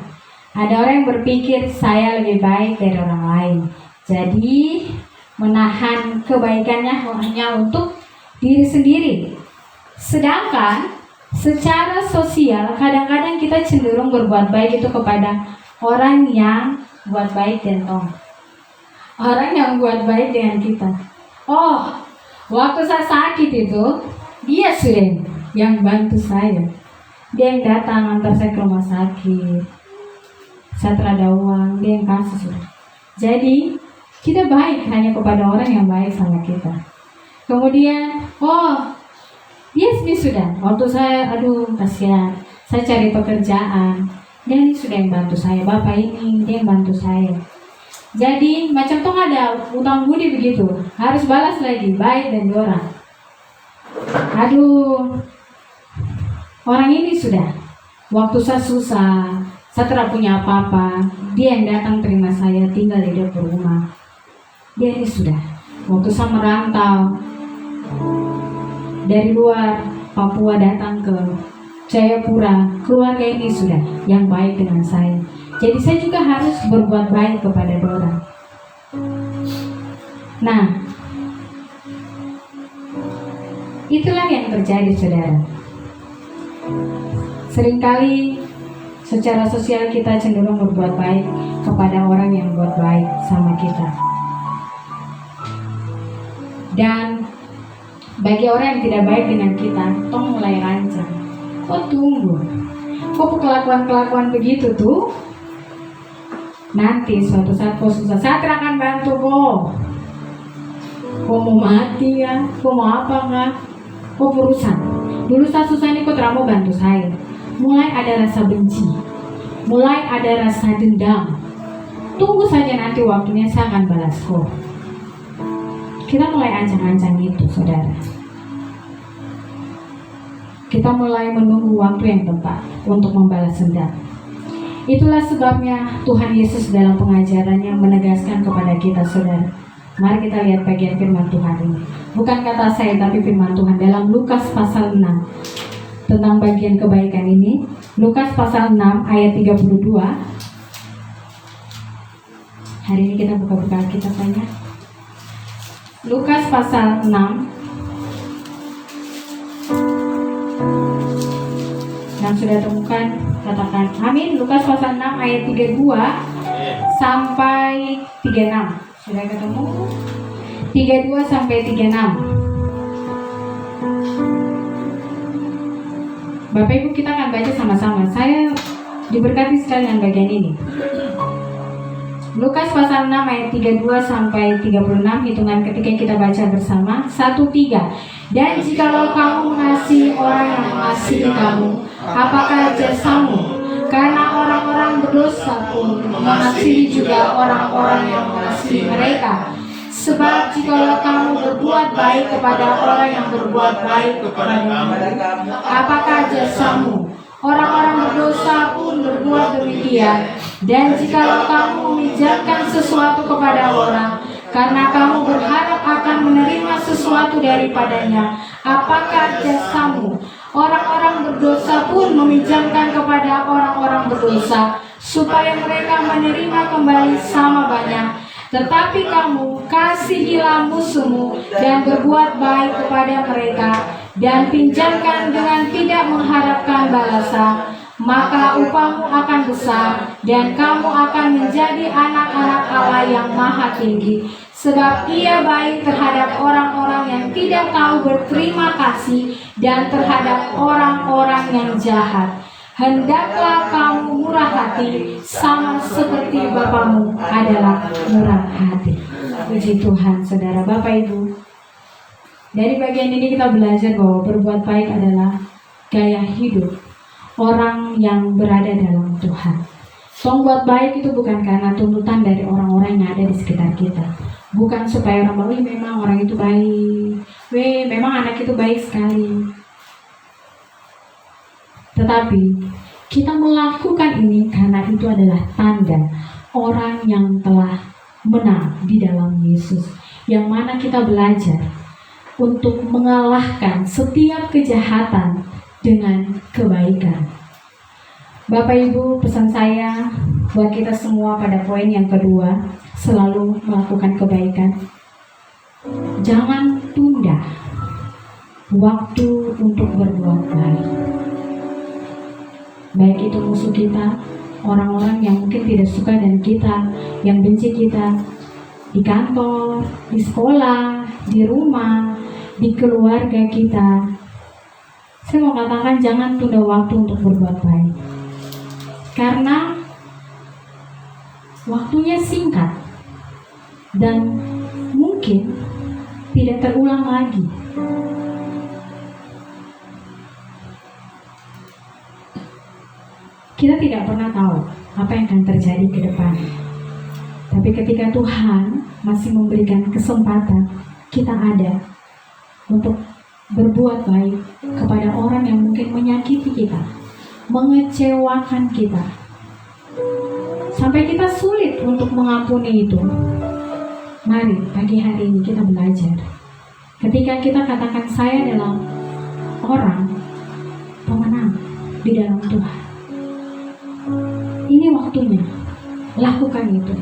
Ada orang yang berpikir saya lebih baik dari orang lain. Jadi menahan kebaikannya hanya untuk diri sendiri. Sedangkan secara sosial kadang-kadang kita cenderung berbuat baik itu kepada orang yang buat baik dan orang yang buat baik dengan kita. Oh, waktu saya sakit itu dia sudah yang bantu saya. Dia yang datang antar saya ke rumah sakit. Saya terada uang, dia yang kasih sudah. Jadi kita baik hanya kepada orang yang baik sama kita. Kemudian, dia sudah. Waktu saya, kasihan. Saya cari pekerjaan. Dia sudah yang bantu saya. Bapak ini, dia yang bantu saya. Jadi, macam tuh ada utang budi begitu. Harus balas lagi, baik dan orang. Orang ini sudah. Waktu saya susah, saya tidak punya apa-apa. Dia yang datang terima saya, tinggal di dapur rumah. Dia ini sudah. Waktu saya merantau dari luar, Papua datang ke Jayapura, keluarga ini sudah yang baik dengan saya. Jadi saya juga harus berbuat baik kepada orang. Nah, itulah yang terjadi, saudara. Seringkali secara sosial kita cenderung berbuat baik kepada orang yang berbuat baik sama kita. Dan bagi orang yang tidak baik dengan kita, tong mulai rancang. Oh tunggu, kok kelakuan-kelakuan begitu tuh? Nanti suatu saat kau susah, saya akan bantu kau. Kau mau mati ya? Kau mau apa enggak? Kau berurusan. Dulu saat susah ini kau terang mau bantu saya. Mulai ada rasa benci, mulai ada rasa dendam. Tunggu saja nanti waktunya saya akan balas kau. Kita mulai ancang-ancang itu, saudara. Kita mulai menunggu waktu yang tepat untuk membalas dendam. Itulah sebabnya Tuhan Yesus dalam pengajarannya menegaskan kepada kita, saudara. Mari kita lihat bagian firman Tuhan ini. Bukan kata saya, tapi firman Tuhan dalam Lukas pasal 6. Tentang bagian kebaikan ini. Lukas pasal 6 ayat 32. Hari ini kita buka-buka Alkitab banyak. Lukas pasal 6 yang sudah temukan katakan amin. Lukas pasal 6 ayat 32 sampai 36. Sudah ketemu? 32 sampai 36. Bapak Ibu, kita akan baca sama-sama. Saya diberkati sekali dengan bagian ini. Lukas pasal 6 ayat 32 sampai 36, hitungan ketika kita baca bersama. 1, 3. Dan jikalau kamu mengasihi orang yang mengasihi kamu, apakah jasamu? Karena orang-orang berdosa pun mengasihi juga orang-orang yang mengasihi mereka. Sebab jikalau kamu berbuat baik kepada orang yang berbuat baik kepadamu, apakah jasamu? Orang-orang berdosa pun berbuat demikian. Dan jikalau kamu meminjamkan sesuatu kepada orang, karena kamu berharap akan menerima sesuatu daripadanya, apakah jasamu? Orang-orang berdosa pun meminjamkan kepada orang-orang berdosa, supaya mereka menerima kembali sama banyak. Tetapi kamu kasihilah musuhmu dan berbuat baik kepada mereka, dan pinjamkan dengan tidak mengharapkan balasan, maka upahmu akan besar, dan kamu akan menjadi anak-anak Allah yang maha tinggi. Sebab ia baik terhadap orang-orang yang tidak tahu berterima kasih, dan terhadap orang-orang yang jahat. Hendaklah kamu murah hati, sama seperti Bapamu adalah murah hati. Puji Tuhan, saudara. Bapak Ibu, dari bagian ini kita belajar bahwa berbuat baik adalah gaya hidup orang yang berada dalam Tuhan. Membuat baik itu bukan karena tuntutan dari orang-orang yang ada di sekitar kita. Bukan supaya orang bilang, memang orang itu baik, memang anak itu baik sekali. Tetapi kita melakukan ini karena itu adalah tanda orang yang telah menang di dalam Yesus. Yang mana kita belajar untuk mengalahkan setiap kejahatan dengan kebaikan. Bapak Ibu, pesan saya buat kita semua pada poin yang kedua, selalu melakukan kebaikan. Jangan tunda waktu untuk berbuat baik. Baik itu musuh kita, orang-orang yang mungkin tidak suka dengan kita, yang benci kita, di kantor, di sekolah, di rumah, di keluarga kita. Saya mau katakan jangan tunda waktu untuk berbuat baik. Karena waktunya singkat dan mungkin tidak terulang lagi. Kita tidak pernah tahu apa yang akan terjadi ke depan. Tapi ketika Tuhan masih memberikan kesempatan, kita ada untuk berbuat baik kepada orang yang mungkin menyakiti kita, mengecewakan kita, sampai kita sulit untuk mengampuni itu. Mari pagi hari ini kita belajar. Ketika kita katakan saya adalah orang pemenang di dalam Tuhan. Ini waktunya, lakukan itu.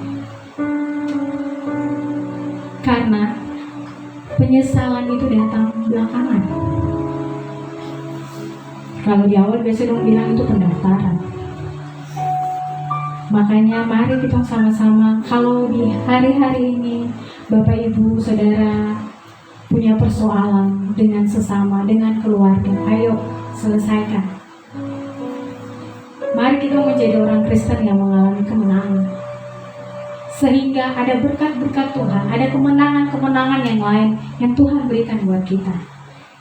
Karena penyesalan itu datang belakangan. Kalau di awal biasanya dong bilang itu pendaftaran. Makanya mari kita sama-sama, kalau di hari-hari ini Bapak Ibu Saudara punya persoalan dengan sesama, dengan keluarga, ayo selesaikan. Mari kita menjadi orang Kristen yang mengalami kemenangan, sehingga ada berkat-berkat Tuhan, ada kemenangan-kemenangan yang lain yang Tuhan berikan buat kita.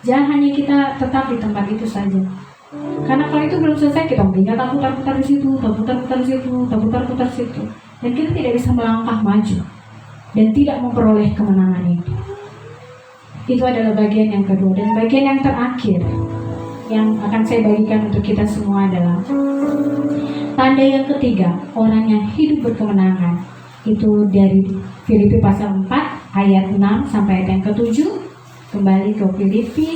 Jangan hanya kita tetap di tempat itu saja. Karena kalau itu belum selesai, kita tinggal putar-putar di situ, putar-putar di situ, putar-putar di situ, dan kita tidak bisa melangkah maju dan tidak memperoleh kemenangan itu. Itu adalah bagian yang kedua. Dan bagian yang terakhir yang akan saya bagikan untuk kita semua adalah tanda yang ketiga, orang yang hidup berkemenangan. Itu dari Filipi pasal 4 ayat 6 sampai ayat yang ke-7. Kembali ke Filipi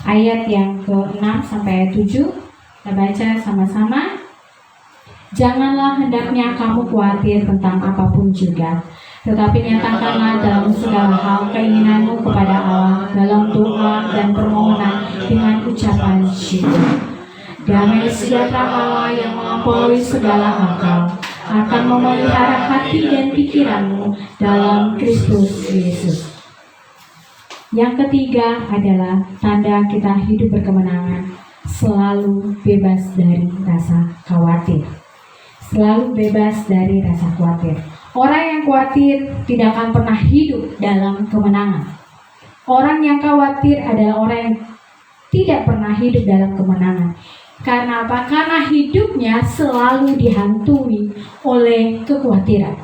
ayat yang ke-6 sampai ayat 7. Kita baca sama-sama. Janganlah hendaknya kamu khawatir tentang apapun juga, tetapi nyatakanlah dalam segala hal keinginanmu kepada Allah dalam doa dan permohonan dengan ucapan syukur. Damai sejahtera Allah yang melampaui segala akal akan memelihara hati dan pikiranmu dalam Kristus Yesus. Yang ketiga adalah tanda kita hidup berkemenangan, selalu bebas dari rasa khawatir. Selalu bebas dari rasa khawatir. Orang yang khawatir tidak akan pernah hidup dalam kemenangan. Orang yang khawatir adalah orang yang tidak pernah hidup dalam kemenangan. Karena apa? Karena hidupnya selalu dihantui oleh kekhawatiran.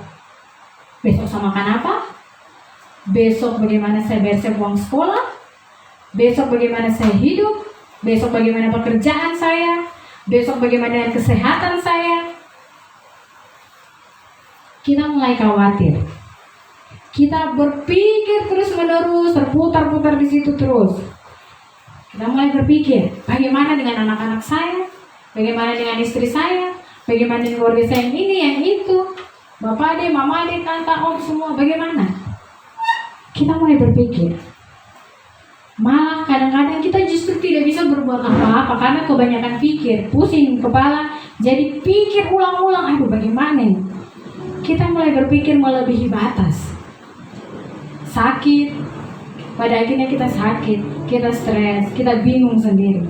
Besok sama makan apa? Besok bagaimana saya bayar uang sekolah? Besok bagaimana saya hidup? Besok bagaimana pekerjaan saya? Besok bagaimana dengan kesehatan saya? Kita mulai khawatir. Kita berpikir terus-menerus, terputar-putar di situ terus. Kita mulai berpikir, bagaimana dengan anak-anak saya? Bagaimana dengan istri saya? Bagaimana dengan keluarga saya yang ini, yang itu? Bapak adik, mama adik, tante, om, semua bagaimana? Kita mulai berpikir. Malah kadang-kadang kita justru tidak bisa berbuat apa-apa karena kebanyakan pikir, pusing kepala, jadi pikir ulang-ulang, aduh bagaimana nih? Kita mulai berpikir melebihi batas. Sakit, pada akhirnya kita sakit, kita stres, kita bingung sendiri.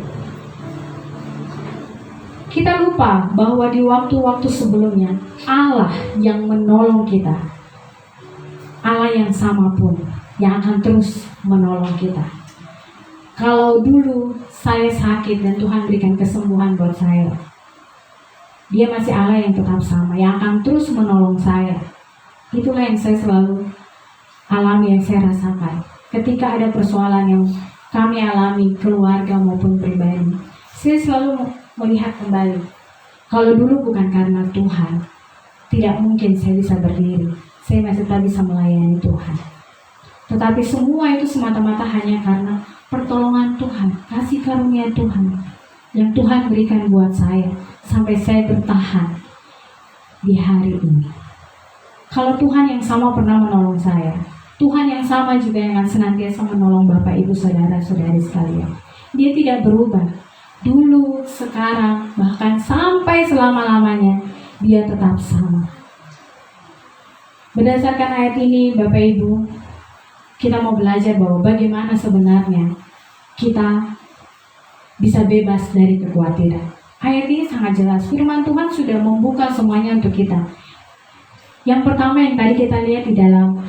Kita lupa bahwa di waktu-waktu sebelumnya Allah yang menolong kita, Allah yang sama pun yang akan terus menolong kita. Kalau dulu saya sakit dan Tuhan berikan kesembuhan buat saya, Dia masih Allah yang tetap sama, yang akan terus menolong saya. Itulah yang saya selalu alami, yang saya rasakan. Ketika ada persoalan yang kami alami, keluarga maupun pribadi, saya selalu melihat kembali. Kalau dulu bukan karena Tuhan, tidak mungkin saya bisa berdiri. Saya masih tak bisa melayani Tuhan. Tetapi semua itu semata-mata hanya karena pertolongan Tuhan, kasih karunia Tuhan yang Tuhan berikan buat saya sampai saya bertahan di hari ini. Kalau Tuhan yang sama pernah menolong saya, Tuhan yang sama juga yang akan senantiasa menolong Bapak Ibu Saudara-saudari sekalian. Dia tidak berubah. Dulu, sekarang, bahkan sampai selama-lamanya, Dia tetap sama. Berdasarkan ayat ini, Bapak Ibu, kita mau belajar bahwa bagaimana sebenarnya kita bisa bebas dari kekhawatiran. Ayat ini sangat jelas. Firman Tuhan sudah membuka semuanya untuk kita. Yang pertama yang tadi kita lihat di dalam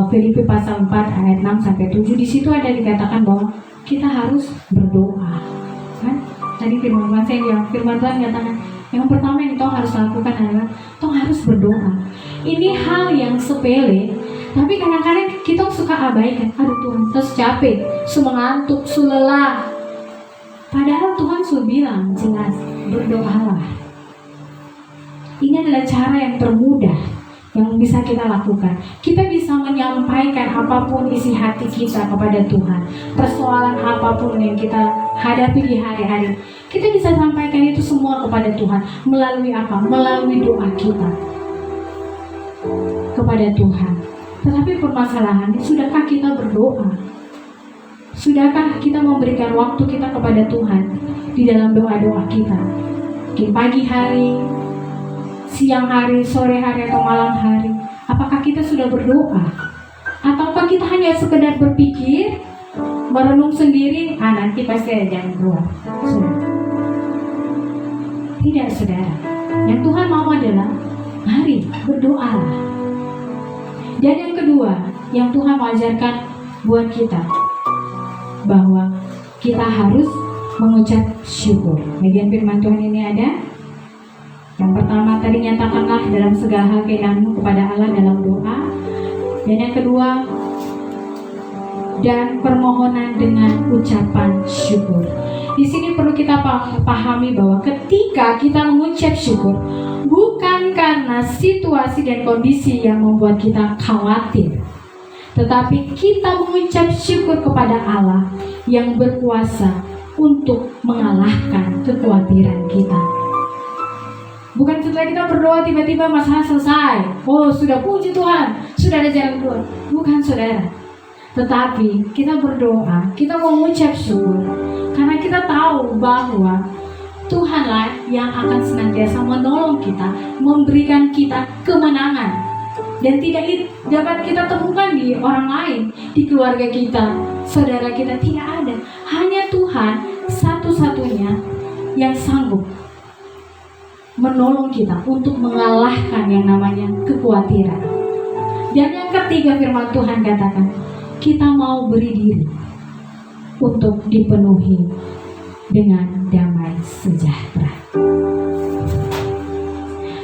Filipi pasal 4 ayat 6 sampai 7, di situ ada dikatakan bahwa kita harus berdoa. Kan? Tadi firman Tuhan mengatakan yang pertama yang kita harus lakukan adalah kita harus berdoa. Ini hal yang sepele, tapi kadang-kadang kita suka abaikan. Aduh Tuhan, terus capek, mengantuk, lelah. Padahal Tuhan sudah bilang jelas, berdoalah. Ini adalah cara yang termudah, yang bisa kita lakukan. Kita bisa menyampaikan apapun isi hati kita kepada Tuhan. Persoalan apapun yang kita hadapi di hari-hari, kita bisa sampaikan itu semua kepada Tuhan. Melalui apa? Melalui doa kita kepada Tuhan. Tetapi permasalahannya, sudahkah kita berdoa? Sudahkah kita memberikan waktu kita kepada Tuhan di dalam doa-doa kita? Di pagi hari, siang hari, sore hari, atau malam hari, apakah kita sudah berdoa? Ataukah kita hanya sekedar berpikir, merenung sendiri, nanti pasti ada jalan keluar. Sudah. Tidak, saudara. Yang Tuhan mau adalah, mari berdoalah. Dan yang kedua, yang Tuhan mengajarkan buat kita, bahwa kita harus mengucap syukur. Bagian firman Tuhan ini ada. Yang pertama tadi, nyatakanlah dalam segala hal keinginanmu kepada Allah dalam doa. Dan yang kedua, dan permohonan dengan ucapan syukur. Di sini perlu kita pahami bahwa ketika kita mengucap syukur, bukan karena situasi dan kondisi yang membuat kita khawatir, tetapi kita mengucap syukur kepada Allah yang berkuasa untuk mengalahkan kekhawatiran kita. Bukan setelah kita berdoa tiba-tiba masalah selesai. Oh, sudah, puji Tuhan, sudah ada jalan keluar. Bukan, saudara. Tetapi kita berdoa, kita mengucap syukur karena kita tahu bahwa Tuhanlah yang akan senantiasa menolong kita, memberikan kita kemenangan. Dan tidak dapat kita temukan di orang lain, di keluarga kita, saudara kita, tidak ada. Hanya Tuhan satu-satunya yang sanggup menolong kita untuk mengalahkan yang namanya kekhawatiran. Dan yang ketiga, firman Tuhan katakan, kita mau beri diri untuk dipenuhi dengan damai sejahtera.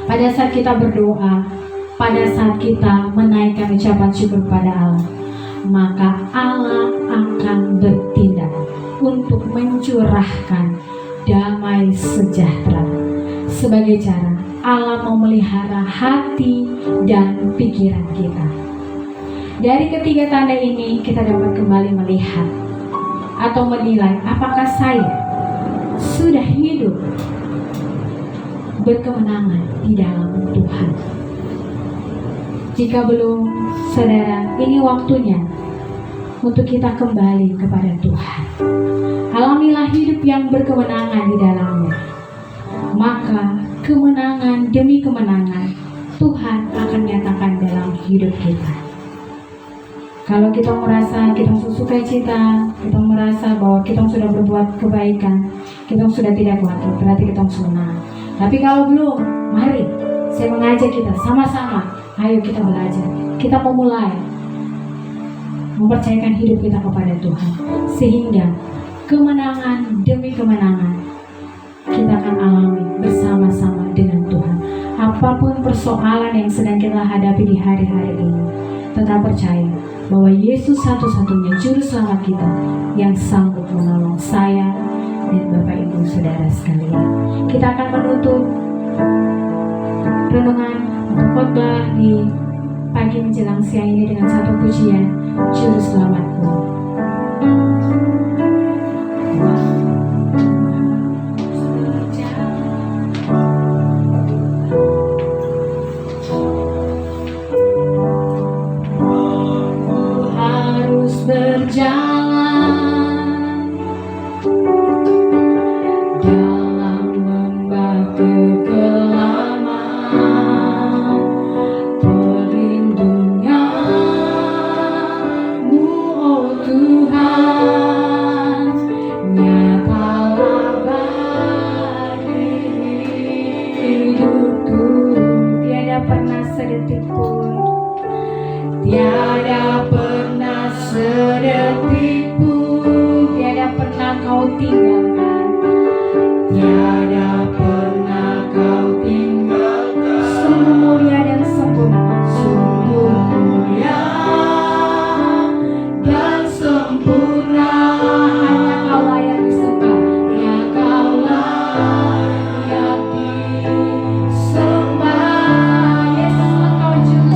Pada saat kita berdoa, pada saat kita menaikkan ucapan syukur pada Allah, maka Allah akan bertindak untuk mencurahkan damai sejahtera. Sebagai cara Allah memelihara hati dan pikiran kita. Dari ketiga tanda ini kita dapat kembali melihat atau menilai apakah saya sudah hidup berkemenangan di dalam Tuhan. Jika belum, saudara, ini waktunya untuk kita kembali kepada Tuhan. Alamilah hidup yang berkemenangan di dalamnya. Maka kemenangan demi kemenangan Tuhan akan nyatakan dalam hidup kita. Kalau kita merasa kita suka cita, kita merasa bahwa kita sudah berbuat kebaikan, kita sudah tidak khawatir, berarti kita senang. Tapi kalau belum, mari saya mengajak kita sama-sama, ayo kita belajar, kita memulai mempercayakan hidup kita kepada Tuhan, sehingga kemenangan demi kemenangan kita akan alami bersama-sama dengan Tuhan. Apapun persoalan yang sedang kita hadapi di hari-hari ini, tetap percaya bahwa Yesus satu-satunya juru selamat kita yang sanggup menolong saya dan Bapak Ibu Saudara sekalian. Kita akan menutup renungan khotbah di pagi menjelang siang ini dengan satu pujian, Juru Selamatku. Berjalan dalam lembah kekelaman, perlindungan-Mu, oh Tuhan, nyatalah bagi hidupku. Tiada pernah sedetik pun, tiada pernah sedetik pun, tiada pernah Kau tinggalkan, tiada pernah Kau tinggalkan. Sungguh mulia dan sempurna, sungguh mulia dan sempurna. Hanya Kau layak disembah, hanya Kau layak disembah. Yesus, Engkau juru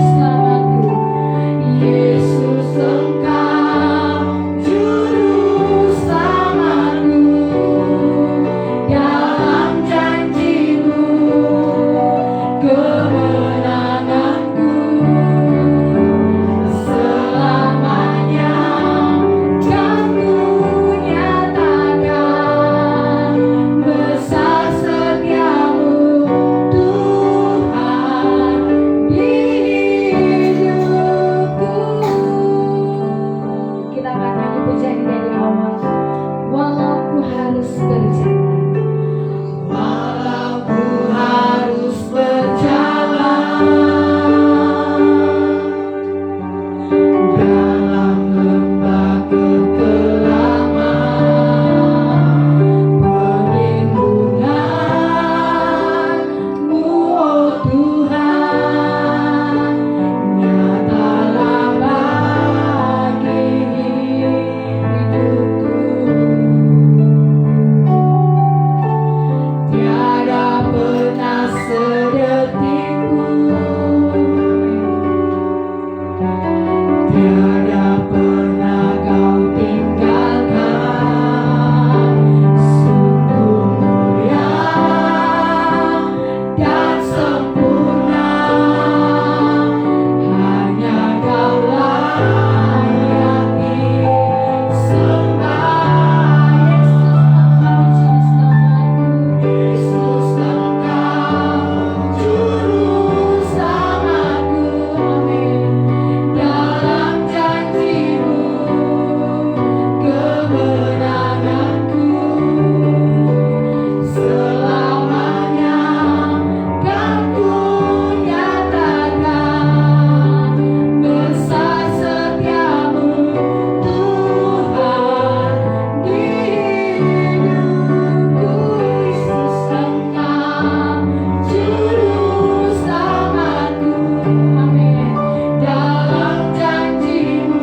tiada pernah kau tinggalkan. Sungguh mulia dan sempurna, hanya Kaulah yang disembah. Yesus Engkau juru selamatku, amin. Dalam janji-Mu kemenanganku, selamanya kan ku nyatakan besar setiamu Tuhan di hidupku. Yesus Engkau juru selamatku, amin. Dalam janji-Mu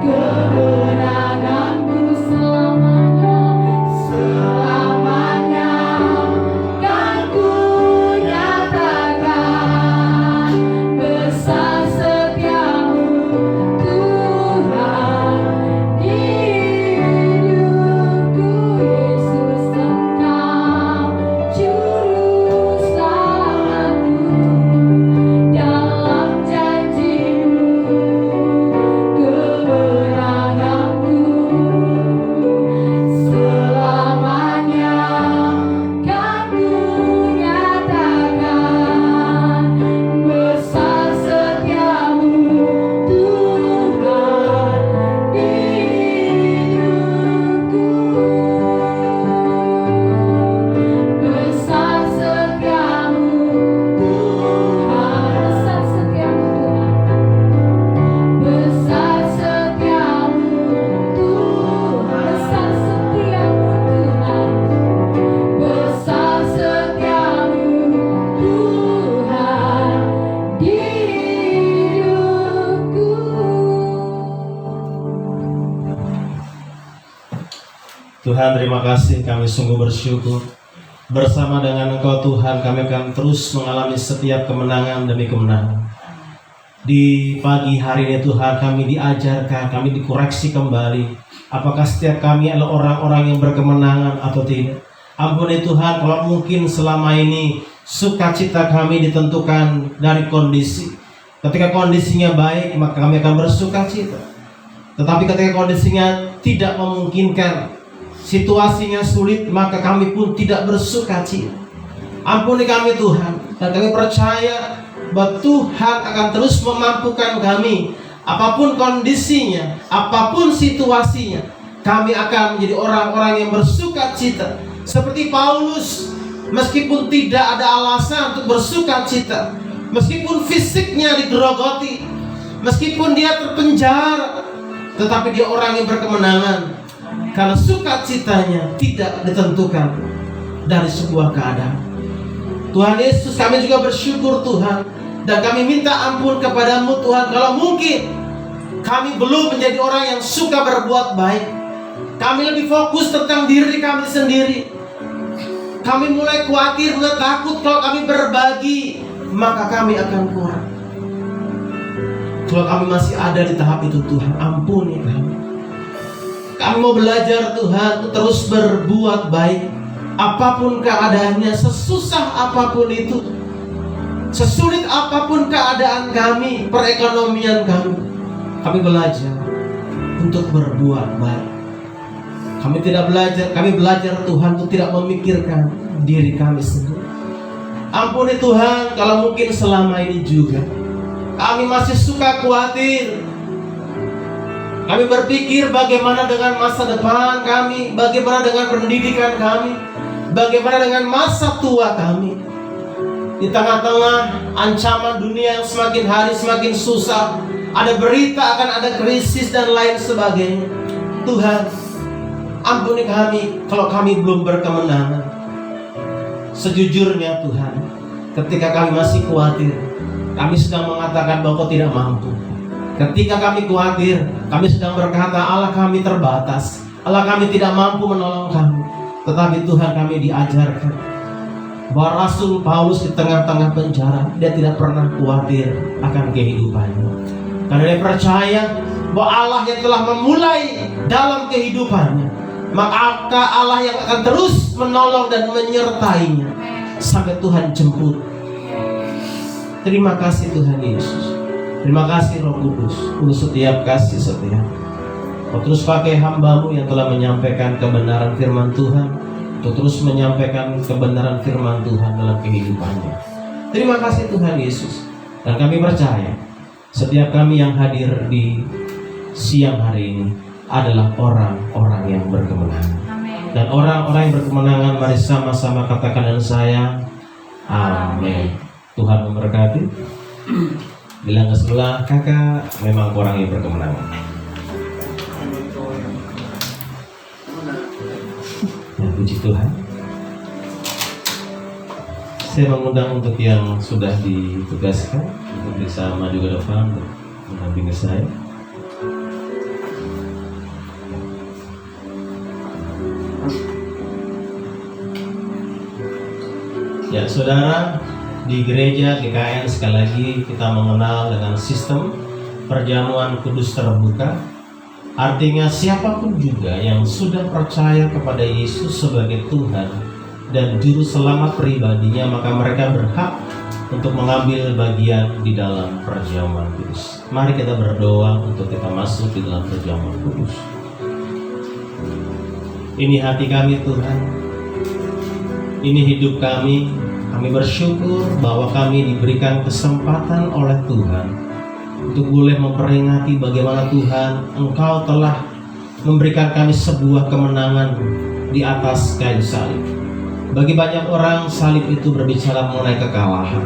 kemenanganku, selamanya kan ku nyatakan besar setiamu Tuhan di hidupku. Yesus Engkau juru selamatku, dalam janji-Mu kemenanganku, selamanya kan ku nyatakan besar setiamu Tuhan di hidupku. Besar setiamu Tuhan, besar setiamu Tuhan, besar setiamu Tuhan, besar setiamu Tuhan, besar setiamu Tuhan di hidupku. Tuhan, terima kasih, kami sungguh bersyukur. Bersama dengan Engkau Tuhan, kami akan terus mengalami setiap kemenangan demi kemenangan. Di pagi hari ini Tuhan, kami diajarkan, kami dikoreksi kembali. Apakah setiap kami adalah orang-orang yang berkemenangan atau tidak? Ampuni Tuhan, kalau mungkin selama ini sukacita kami ditentukan dari kondisi. Ketika kondisinya baik, maka kami akan bersukacita. Tetapi ketika kondisinya tidak memungkinkan, situasinya sulit, maka kami pun tidak bersukacita. Ampuni kami Tuhan, dan kami percaya bahwa Tuhan akan terus memampukan kami. Apapun kondisinya, apapun situasinya, kami akan menjadi orang-orang yang bersukacita. Seperti Paulus, meskipun tidak ada alasan untuk bersukacita, meskipun fisiknya digerogoti, meskipun dia terpenjara, tetapi dia orang yang berkemenangan. Karena sukacitanya tidak ditentukan dari sebuah keadaan. Tuhan Yesus, kami juga bersyukur Tuhan, dan kami minta ampun kepadamu Tuhan, kalau mungkin kami belum menjadi orang yang suka berbuat baik. Kami lebih fokus tentang diri kami sendiri. Kami mulai khawatir, mulai takut kalau kami berbagi, maka kami akan kurang. Kalau kami masih ada di tahap itu Tuhan, ampuni kami. Kami mau belajar Tuhan untuk terus berbuat baik. Apapun keadaannya, sesusah apapun itu, sesulit apapun keadaan kami, perekonomian kami belajar untuk berbuat baik. Kami belajar Tuhan untuk tidak memikirkan diri kami sendiri. Ampuni Tuhan, kalau mungkin selama ini juga kami masih suka khawatir. Kami berpikir bagaimana dengan masa depan kami, bagaimana dengan pendidikan kami, bagaimana dengan masa tua kami. Di tengah-tengah ancaman dunia yang semakin hari semakin susah, ada berita akan ada krisis dan lain sebagainya. Tuhan, ampuni kami kalau kami belum berkemenangan. Sejujurnya Tuhan, ketika kami masih khawatir, kami sedang mengatakan bahwa Kau tidak mampu. Ketika kami khawatir, kami sedang berkata Allah kami terbatas, Allah kami tidak mampu menolong kami. Tetapi Tuhan, kami diajarkan bahwa Rasul Paulus di tengah-tengah penjara, dia tidak pernah khawatir akan kehidupannya. Karena dia percaya bahwa Allah yang telah memulai dalam kehidupannya, maka Allah yang akan terus menolong dan menyertainya sampai Tuhan jemput. Terima kasih Tuhan Yesus. Terima kasih Roh Kudus untuk setiap kasih setia. Kau terus pakai hamba-Mu yang telah menyampaikan kebenaran firman Tuhan, untuk terus menyampaikan kebenaran firman Tuhan dalam kehidupannya. Terima kasih Tuhan Yesus. Dan kami percaya setiap kami yang hadir di siang hari ini adalah orang-orang yang berkemenangan. Dan orang-orang yang berkemenangan, mari sama-sama katakan dengan saya, amin. Tuhan memberkati. Bilang ke sebelah, kakak memang orang yang berkemenangan. Ya, puji Tuhan. Saya mengundang untuk yang sudah ditugaskan untuk bisa maju ke depan untuk mendampingi saya. Ya, saudara, di gereja GKN sekali lagi kita mengenal dengan sistem perjamuan kudus terbuka. Artinya siapapun juga yang sudah percaya kepada Yesus sebagai Tuhan dan juru selamat pribadinya, maka mereka berhak untuk mengambil bagian di dalam perjamuan kudus. Mari kita berdoa untuk kita masuk di dalam perjamuan kudus. Ini hati kami Tuhan, ini hidup kami. Kami bersyukur bahwa kami diberikan kesempatan oleh Tuhan untuk boleh memperingati bagaimana Tuhan Engkau telah memberikan kami sebuah kemenangan di atas kayu salib. Bagi banyak orang, salib itu berbicara mengenai kekalahan,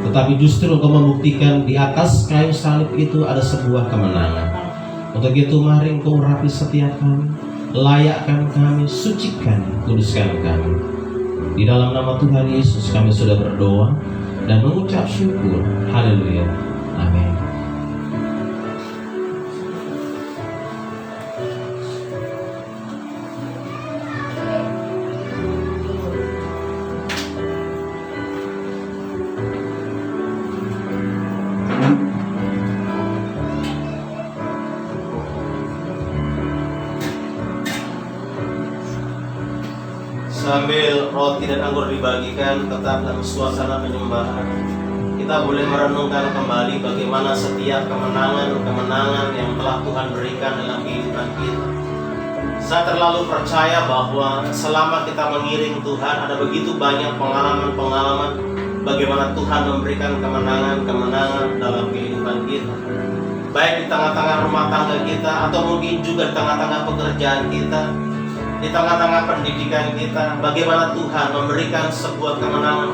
tetapi justru Engkau membuktikan di atas kayu salib itu ada sebuah kemenangan. Untuk itu mari Engkau urapi setiap kami, layakkan kami, sucikan, kuduskan kami. Di dalam nama Tuhan Yesus kami sudah berdoa dan mengucap syukur. Haleluya. Amin. Sambil roti dan anggur dibagikan, tetap dalam suasana penyembahan, kita boleh merenungkan kembali bagaimana setiap kemenangan yang telah Tuhan berikan dalam kehidupan kita. Saya terlalu percaya bahwa selama kita mengiring Tuhan, ada begitu banyak pengalaman-pengalaman bagaimana Tuhan memberikan kemenangan dalam kehidupan kita, baik di tengah-tengah rumah tangga kita, atau mungkin juga di tengah-tengah pekerjaan kita, di tengah-tengah pendidikan kita. Bagaimana Tuhan memberikan sebuah kemenangan.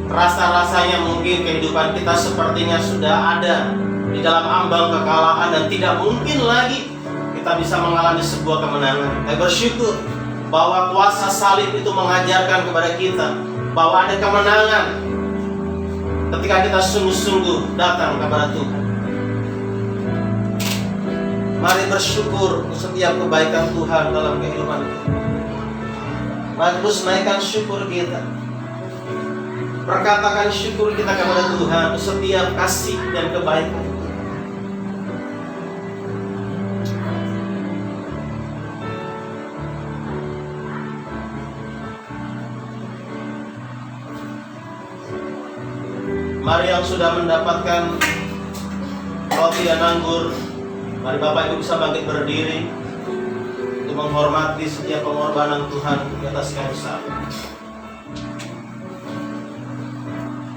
Rasa-rasanya mungkin kehidupan kita sepertinya sudah ada di dalam ambang kekalahan dan tidak mungkin lagi kita bisa mengalami sebuah kemenangan. Saya bersyukur bahwa kuasa salib itu mengajarkan kepada kita bahwa ada kemenangan ketika kita sungguh-sungguh datang kepada Tuhan. Mari bersyukur setiap kebaikan Tuhan dalam kehidupan kita. Mari terus naikkan syukur kita. Perkatakan syukur kita kepada Tuhan setiap kasih dan kebaikan. Mari yang sudah mendapatkan roti dan anggur, mari Bapak Ibu bisa bangkit berdiri untuk menghormati setiap pengorbanan Tuhan di atas kayu salib.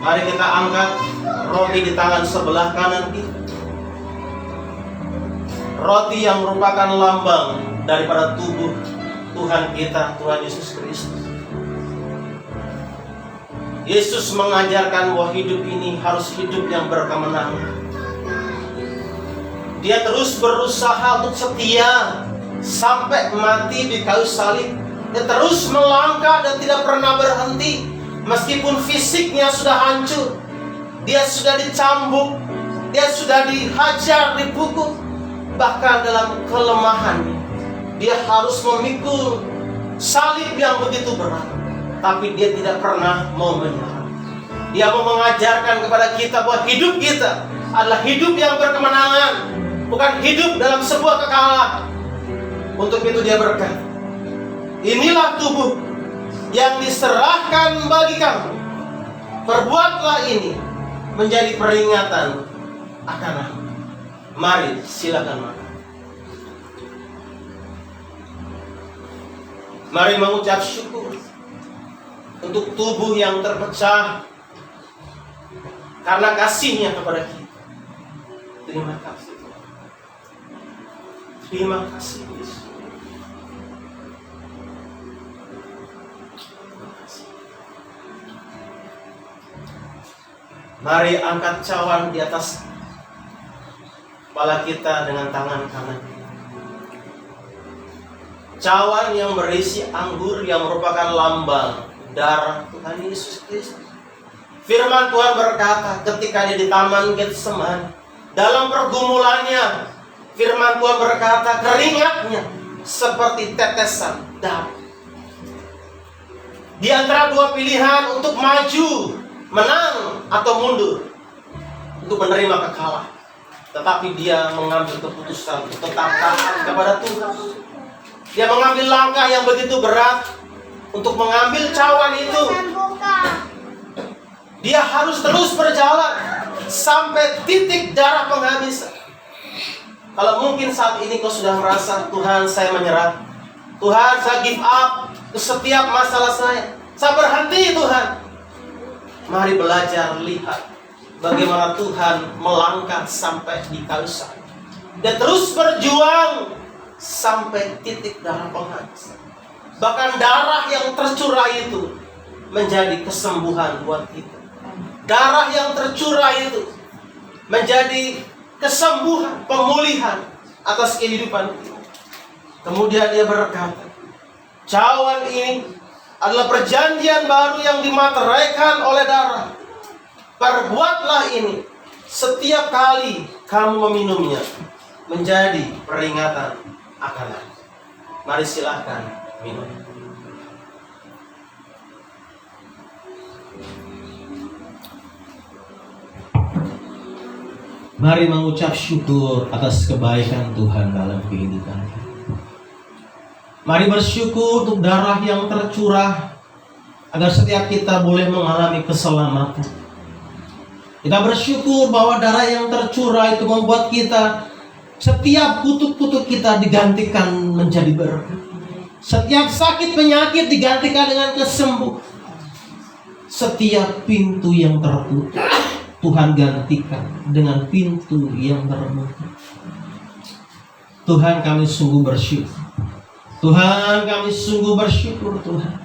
Mari kita angkat roti di tangan sebelah kanan kita. Roti yang merupakan lambang daripada tubuh Tuhan kita, Tuhan Yesus Kristus. Yesus mengajarkan bahwa hidup ini harus hidup yang berkemenangan. Dia terus berusaha untuk setia sampai mati di kayu salib. Dia terus melangkah dan tidak pernah berhenti. Meskipun fisiknya sudah hancur, dia sudah dicambuk, dia sudah dihajar, dipukul, bahkan dalam kelemahannya, dia harus memikul salib yang begitu berat. Tapi dia tidak pernah mau menyerah. Dia mau mengajarkan kepada kita bahwa hidup kita adalah hidup yang berkemenangan, bukan hidup dalam sebuah kekalahan. Untuk itu dia berkata, inilah tubuh yang diserahkan bagi kamu. Perbuatlah ini menjadi peringatan akan aku. Mari silakan makan. Mari mengucap syukur untuk tubuh yang terpecah karena kasihnya kepada kita. Terima kasih Tuhan. Terima kasih Yesus. Terima kasih. Mari angkat cawan di atas kepala kita dengan tangan kanan. Cawan yang berisi anggur yang merupakan lambang darah Tuhan Yesus Kristus. Firman Tuhan berkata ketika dia di Taman Getsemani, dalam pergumulannya, firman Tuhan berkata keringatnya seperti tetesan darah. Di antara dua pilihan untuk maju, menang atau mundur, untuk menerima kekalahan. Tetapi dia mengambil keputusan untuk tetap taat kepada Tuhan. Dia mengambil langkah yang begitu berat untuk mengambil cawan itu. Dia harus terus berjalan sampai titik darah penghabisan. Kalau mungkin saat ini kau sudah merasa, Tuhan saya menyerah, Tuhan saya give up ke setiap masalah saya berhenti Tuhan. Mari belajar lihat bagaimana Tuhan melangkah sampai di kayu salib. Dia terus berjuang sampai titik darah penghabisan. Bahkan darah yang tercurah itu menjadi kesembuhan buat kita. Darah yang tercurah itu menjadi kesembuhan, pemulihan atas kehidupan kita. Kemudian dia berkata, cawan ini adalah perjanjian baru yang dimateraikan oleh darah. Perbuatlah ini setiap kali kamu meminumnya menjadi peringatan akan aku. Mari silahkan minum. Mari mengucap syukur atas kebaikan Tuhan dalam kehidupan kita. Mari bersyukur untuk darah yang tercurah agar setiap kita boleh mengalami keselamatan. Kita bersyukur bahwa darah yang tercurah itu membuat kita, setiap kutuk-kutuk kita digantikan menjadi berkat. Setiap sakit penyakit digantikan dengan kesembuhan. Setiap pintu yang tertutup Tuhan gantikan dengan pintu yang terbuka. Tuhan kami sungguh bersyukur. Tuhan kami sungguh bersyukur Tuhan.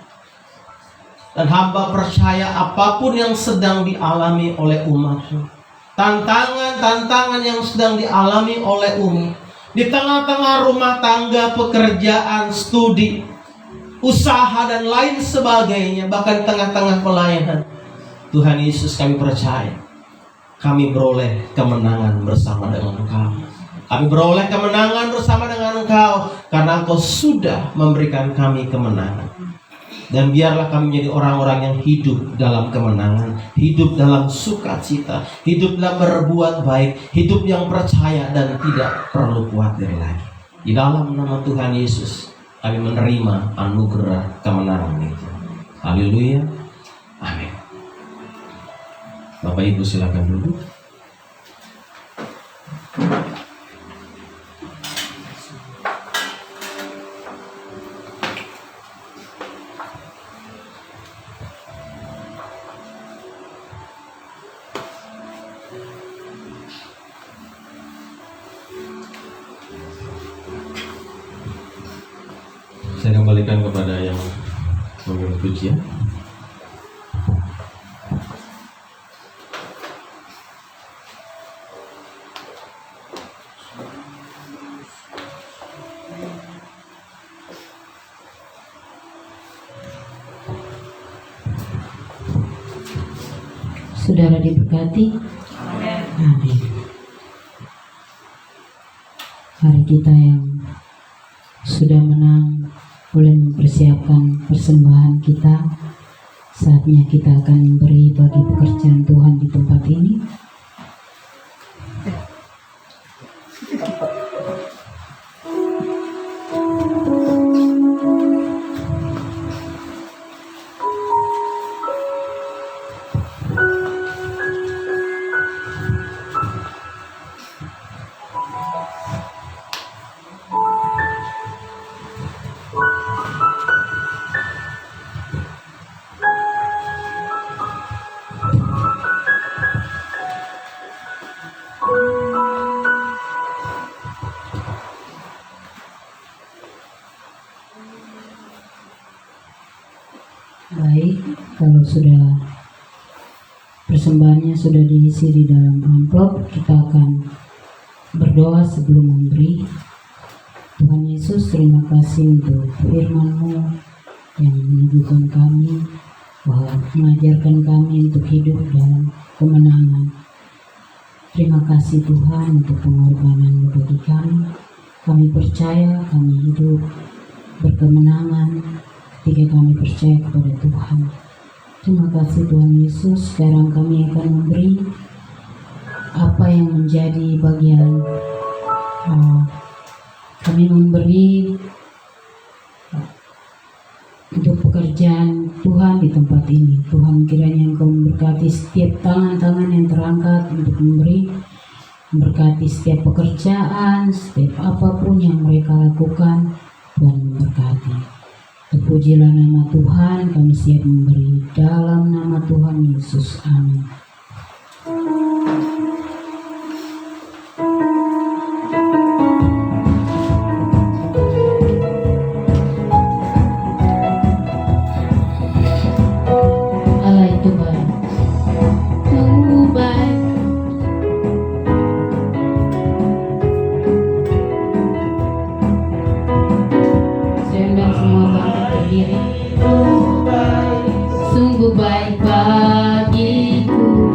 Dan hamba percaya apapun yang sedang dialami oleh umat-Mu, tantangan-tantangan yang sedang dialami oleh umat, di tengah-tengah rumah tangga, pekerjaan, studi, usaha dan lain sebagainya, bahkan tengah-tengah pelayanan, Tuhan Yesus kami percaya kami beroleh kemenangan bersama dengan Engkau. Kami beroleh kemenangan bersama dengan Engkau karena Engkau sudah memberikan kami kemenangan. Dan biarlah kami menjadi orang-orang yang hidup dalam kemenangan, hidup dalam sukacita, hidup dalam berbuat baik, hidup yang percaya dan tidak perlu khawatir lagi. Di dalam nama Tuhan Yesus kami menerima anugerah kemenangan itu. Haleluya. Amin. Bapak Ibu silakan duduk. Saya kembalikan kepada yang memimpin pujian. Saudara diberkati. Amin. Hari kita yang sudah menang boleh mempersiapkan persembahan kita Saatnya kita akan memberi bagi pekerjaan Tuhan di tempat ini. Baik, kalau sudah persembahannya sudah diisi di dalam amplop, kita akan berdoa sebelum memberi. Tuhan Yesus, terima kasih untuk firman-Mu yang menyuguhkan kami, bahwa mengajarkan kami untuk hidup dalam kemenangan. Terima kasih Tuhan untuk pengorbanan-Mu bagi kami. Kami percaya kami hidup berkemenangan ketika kami percaya kepada Tuhan. Terima kasih Tuhan Yesus. Sekarang kami akan memberi apa yang menjadi bagian kami memberi untuk pekerjaan Tuhan di tempat ini. Tuhan, kiranya Engkau memberkati setiap tangan-tangan yang terangkat untuk memberi, memberkati setiap pekerjaan, setiap apapun yang mereka lakukan. Tuhan memberkati. Terpujilah nama Tuhan, kami siap memberi dalam nama Tuhan Yesus. Amin. Allah itu baik. Sungguh baik. Saya semua bangkit berdiri. Sungguh baik bagiku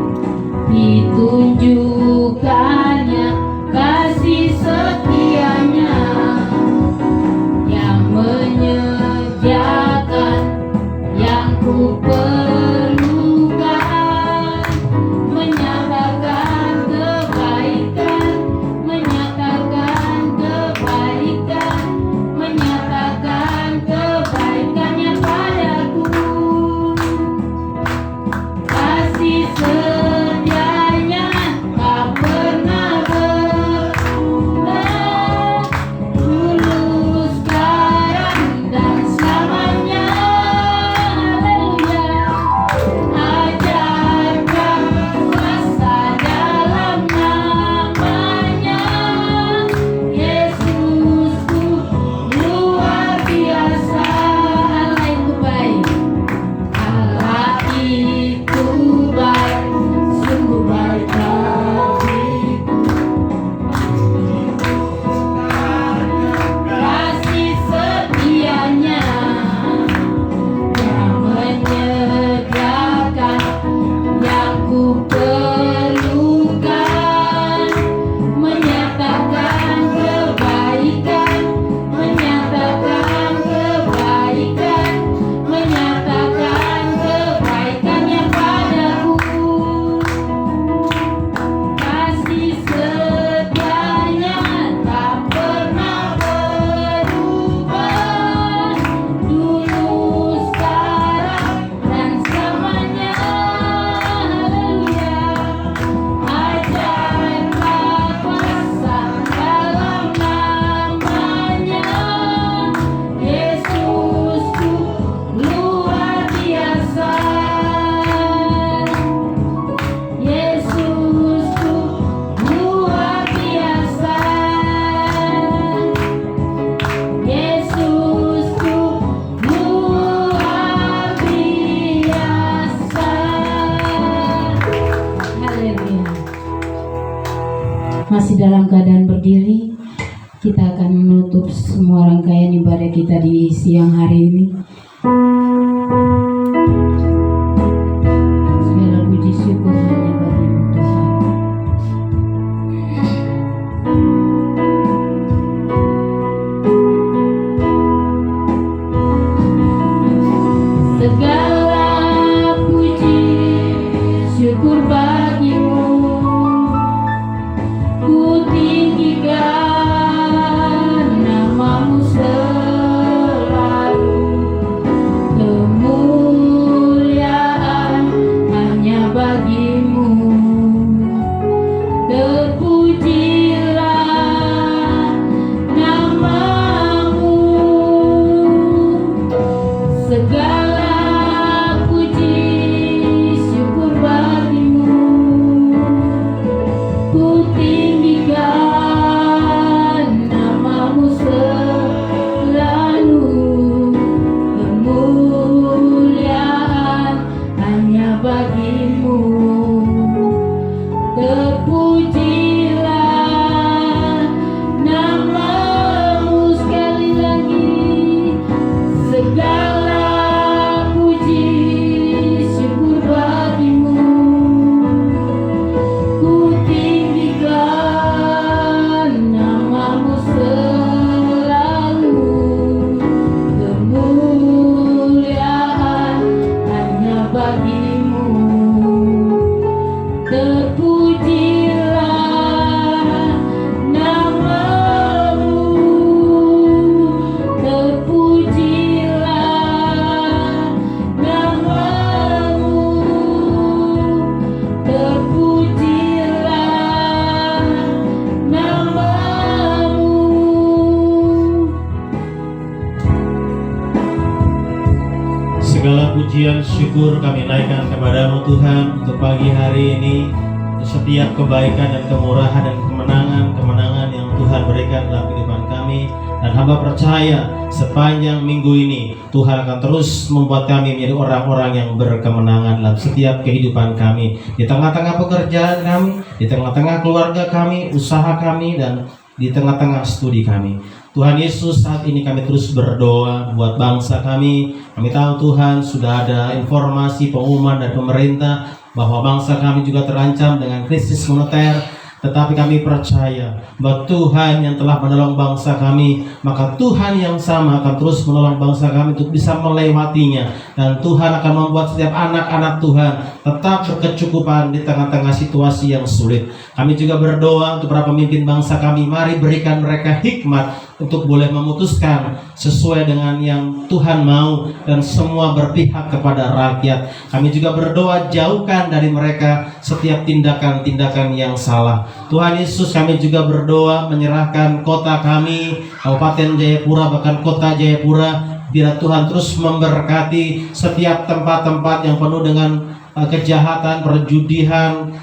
ditunjukkannya kasih setianya yang menyediakan yang ku perlukan, menyatakan kebaikan, menyatakan kebaikan, menyatakan kebaikannya padaku. Kasih setianya tak pernah berubah, dulu, sekarang, dan selamanya. Haleluya. Ajarkan kuasa dalam namanya. Yesusku luar biasa. Allah itu baik. Allah itu baik, sungguh baik bagiku. Kasih setianya yang menyediakan yang ku perlukan, menyatakan kebaikan, menyatakan kebaikan, menyatakan kebaikannya padaku. Kasih setianya tak pernah berubah, dulu, sekarang, dan selamanya. Haleluya. Ajarkan kuasa dalam namanya. Yesusku luar biasa. Yesusku luar biasa. Yesusku luar biasa. Haleluya. Masih dalam keadaan berdiri, kita akan menutup semua rangkaian ibadah kita di siang hari ini. Segala puji syukur hanya bagi-Mu Tuhan. Segala Ku tinggikan namamu selalu, kemuliaan hanya bagimu. Terpujilah namamu, segala puji syukur bagimu. Ku tinggikan namamu selalu, kemuliaan hanya bagimu. Terpujilah namamu, sekali lagi, segala puji syukur bagimu. Ku tinggikan namamu selalu, kemuliaan hanya bagimu. Terpujilah namamu, terpujilah namamu, terpujilah namamu. Segala pujian syukur kami naikkan kepadamu Tuhan untuk pagi hari ini. Setiap kebaikan dan kemurahan dan kemenangan yang Tuhan berikan dalam kehidupan kami, dan hamba percaya sepanjang minggu ini Tuhan akan terus membuat kami menjadi orang-orang yang berkemenangan dalam setiap kehidupan kami, di tengah-tengah pekerjaan kami, di tengah-tengah keluarga kami, usaha kami, dan di tengah-tengah studi kami. Tuhan Yesus, saat ini kami terus berdoa buat bangsa kami. Kami tahu Tuhan sudah ada informasi pengumuman dari pemerintah bahwa bangsa kami juga terancam dengan krisis moneter. Tetapi kami percaya bahwa Tuhan yang telah menolong bangsa kami, maka Tuhan yang sama akan terus menolong bangsa kami untuk bisa melewatinya. Dan Tuhan akan membuat setiap anak-anak Tuhan tetap berkecukupan di tengah-tengah situasi yang sulit. Kami juga berdoa untuk para pemimpin bangsa kami. Mari berikan mereka hikmat untuk boleh memutuskan sesuai dengan yang Tuhan mau, dan semua berpihak kepada rakyat. Kami juga berdoa, jauhkan dari mereka setiap tindakan-tindakan yang salah. Tuhan Yesus, kami juga berdoa menyerahkan kota kami, Kabupaten Jayapura, bahkan kota Jayapura. Biar Tuhan terus memberkati setiap tempat-tempat yang penuh dengan kejahatan, perjudian,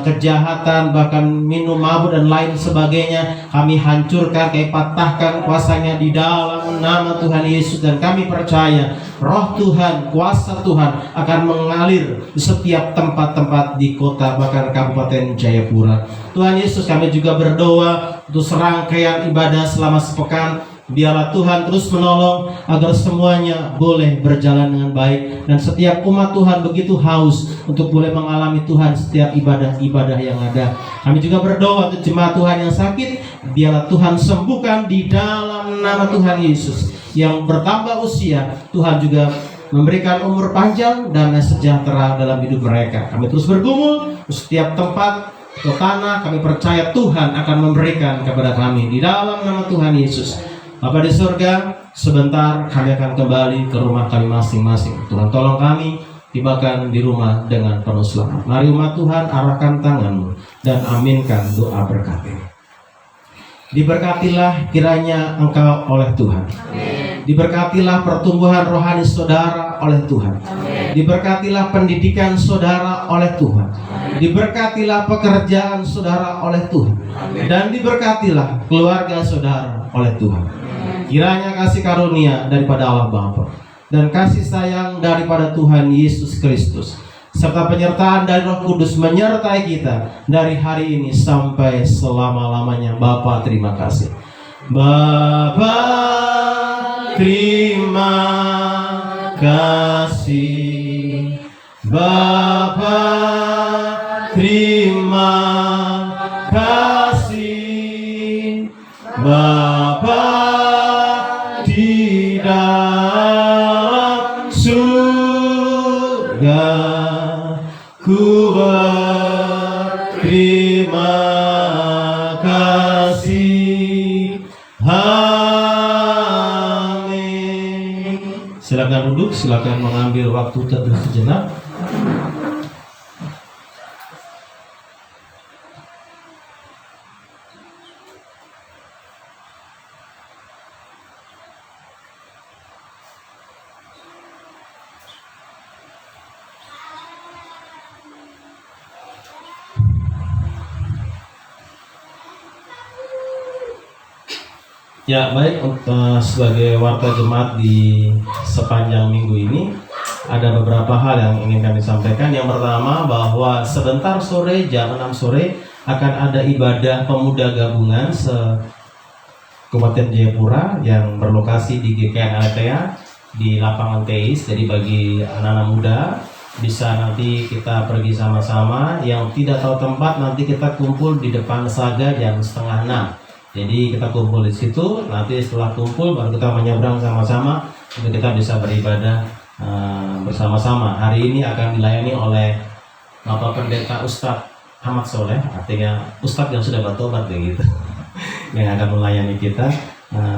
kejahatan, bahkan minum mabuk dan lain sebagainya. Kami hancurkan, kami patahkan kuasanya di dalam nama Tuhan Yesus. Dan kami percaya roh Tuhan, kuasa Tuhan akan mengalir di setiap tempat-tempat di kota, bahkan Kabupaten Jayapura. Tuhan Yesus, kami juga berdoa untuk serangkaian ibadah selama sepekan. Biarlah Tuhan terus menolong agar semuanya boleh berjalan dengan baik, dan setiap umat Tuhan begitu haus untuk boleh mengalami Tuhan setiap ibadah-ibadah yang ada. Kami juga berdoa untuk jemaat Tuhan yang sakit, biarlah Tuhan sembuhkan di dalam nama Tuhan Yesus. Yang bertambah usia, Tuhan juga memberikan umur panjang dan sejahtera dalam hidup mereka. Kami terus bergumul di setiap tempat atau tanah. Kami percaya Tuhan akan memberikan kepada kami di dalam nama Tuhan Yesus. Bapa di surga, sebentar kami akan kembali ke rumah kami masing-masing. Tuhan tolong kami tibakan di rumah dengan penuh selamat. Mari umat Tuhan, arahkan tanganmu dan aminkan doa berkat ini. Diberkatilah kiranya engkau oleh Tuhan. Amin. Diberkatilah pertumbuhan rohani saudara oleh Tuhan. Amin. Diberkatilah pendidikan saudara oleh Tuhan. Amin. Diberkatilah pekerjaan saudara oleh Tuhan. Amin. Dan diberkatilah keluarga saudara oleh Tuhan. Amin. Kiranya kasih karunia daripada Allah Bapa dan kasih sayang daripada Tuhan Yesus Kristus serta penyertaan dari Roh Kudus menyertai kita dari hari ini sampai selama-lamanya. Bapa, terima kasih. Bapa, terima kasih. Bapa, terima kasih. Bapa di dalam surga, ku berterima duduk, silakan mengambil waktu teduh sejenak. Ya baik, sebagai warga jemaat di sepanjang minggu ini ada beberapa hal yang ingin kami sampaikan. Yang pertama, bahwa sebentar sore jam 6 sore akan ada ibadah pemuda gabungan Kabupaten Jayapura yang berlokasi di GKN Aletheia di lapangan teis. Jadi bagi anak-anak muda bisa nanti kita pergi sama-sama. Yang tidak tahu tempat, nanti kita kumpul di depan Saga jam 5:30. Jadi kita kumpul di situ, nanti setelah kumpul baru kita menyeberang sama-sama untuk kita bisa beribadah bersama-sama. Hari ini akan dilayani oleh Bapak Pendeta Ustadz Ahmad Soleh, artinya Ustadz yang sudah bertobat begitu, yang akan melayani kita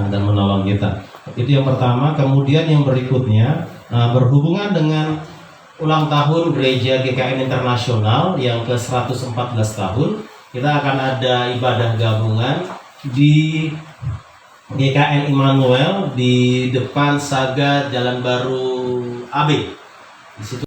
dan menolong kita. Itu yang pertama. Kemudian yang berikutnya berhubungan dengan ulang tahun Gereja GKN Internasional yang ke-114 tahun, kita akan ada ibadah gabungan di GKN Immanuel di depan Saga Jalan Baru AB. Di situ